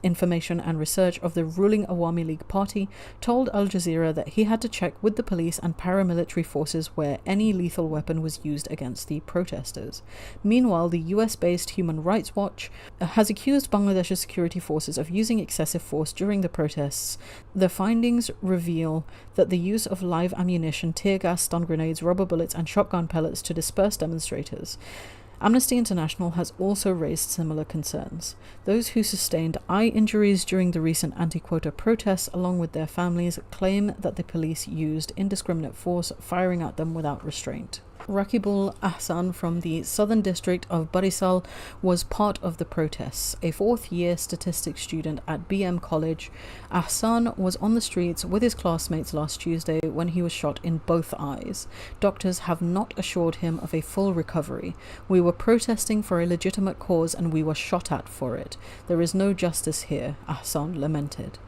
Information and Research of the ruling Awami League Party, told Al Jazeera that he had to check with the police and paramilitary forces where any lethal weapon was used against the protesters. Meanwhile, the US-based Human Rights Watch has accused Bangladesh's security forces of using excessive force during the protests. The findings reveal that the use of live ammunition, tear gas, stun grenades, rubber bullets, and shotgun pellets to disperse demonstrators. Amnesty International has also raised similar concerns. Those who sustained eye injuries during the recent anti-quota protests, along with their families, claim that the police used indiscriminate force, firing at them without restraint. Rakibul Ahsan from the Southern District of Barisal was part of the protests. A fourth-year statistics student at BM College, Ahsan was on the streets with his classmates last Tuesday when he was shot in both eyes. Doctors have not assured him of a full recovery. We were protesting for a legitimate cause and we were shot at for it. There is no justice here, Ahsan lamented.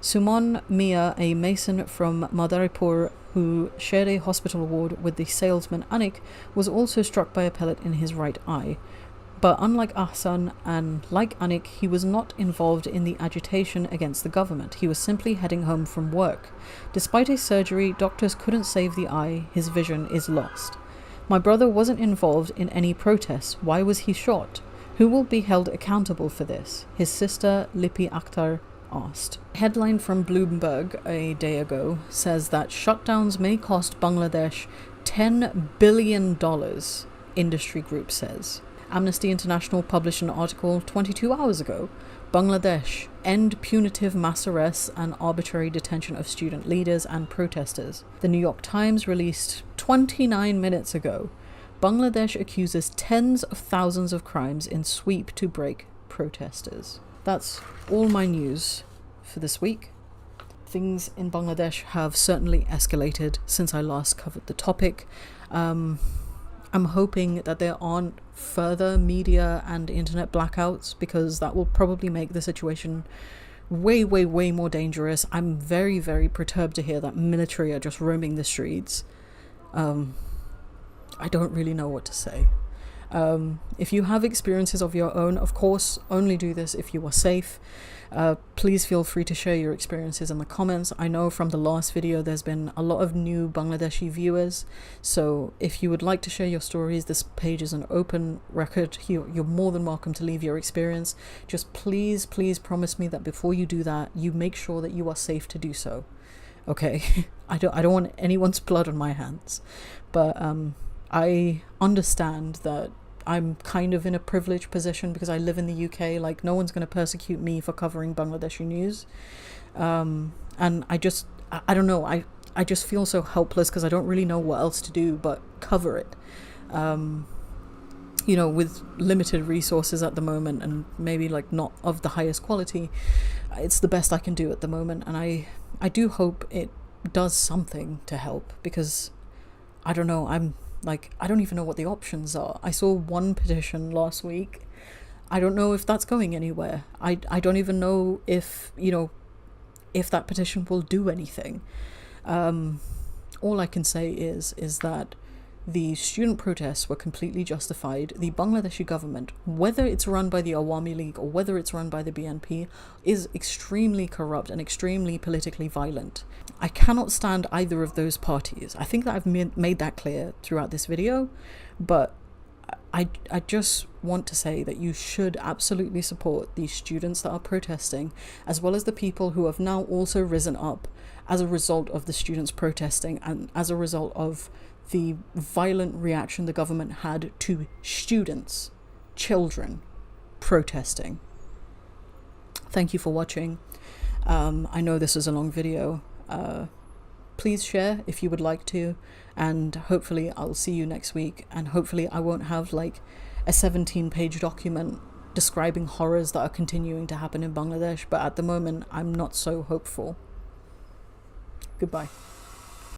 Suman Mia, a mason from Madaripur who shared a hospital ward with the salesman Anik, was also struck by a pellet in his right eye. But unlike Ahsan and like Anik, he was not involved in the agitation against the government. He was simply heading home from work. Despite a surgery, doctors couldn't save the eye. His vision is lost. My brother wasn't involved in any protests. Why was he shot? Who will be held accountable for this? His sister, Lipi Akhtar, asked. Headline from Bloomberg a day ago says that shutdowns may cost Bangladesh $10 billion, industry group says. Amnesty International published an article 22 hours ago. Bangladesh, end punitive mass arrests and arbitrary detention of student leaders and protesters. The New York Times released 29 minutes ago. Bangladesh accuses tens of thousands of crimes in sweep to break protesters. That's all my news for this week. Things in Bangladesh have certainly escalated since I last covered the topic. I'm hoping that there aren't further media and internet blackouts, because that will probably make the situation way more dangerous. I'm very perturbed to hear that military are just roaming the streets. I don't really know what to say. If you have experiences of your own, of course, only do this if you are safe. Please feel free to share your experiences in the comments. I know from the last video there's been a lot of new Bangladeshi viewers, so if you would like to share your stories, this page is an open record. You're more than welcome to leave your experience. Just please promise me that before you do that, you make sure that you are safe to do so. Okay? I don't want anyone's blood on my hands, but I understand that I'm kind of in a privileged position because I live in the UK. Like, no one's going to persecute me for covering Bangladeshi news. And I don't know, I just feel so helpless because I don't really know what else to do but cover it. You know, with limited resources at the moment and maybe like not of the highest quality, it's the best I can do at the moment. And I do hope it does something to help, because I don't know, I don't even know what the options are. I saw one petition last week. I don't know if that's going anywhere. I don't even know if, you know, if that petition will do anything. All I can say is that the student protests were completely justified. The Bangladeshi government, whether it's run by the Awami League or whether it's run by the BNP, is extremely corrupt and extremely politically violent. I cannot stand either of those parties. I think that I've made that clear throughout this video, but I just want to say that you should absolutely support these students that are protesting, as well as the people who have now also risen up as a result of the students protesting and as a result of the violent reaction the government had to students, children, protesting. Thank you for watching. I know this is a long video. Please share if you would like to, and hopefully I'll see you next week, and hopefully I won't have like a 17-page document describing horrors that are continuing to happen in Bangladesh, but at the moment I'm not so hopeful. Goodbye.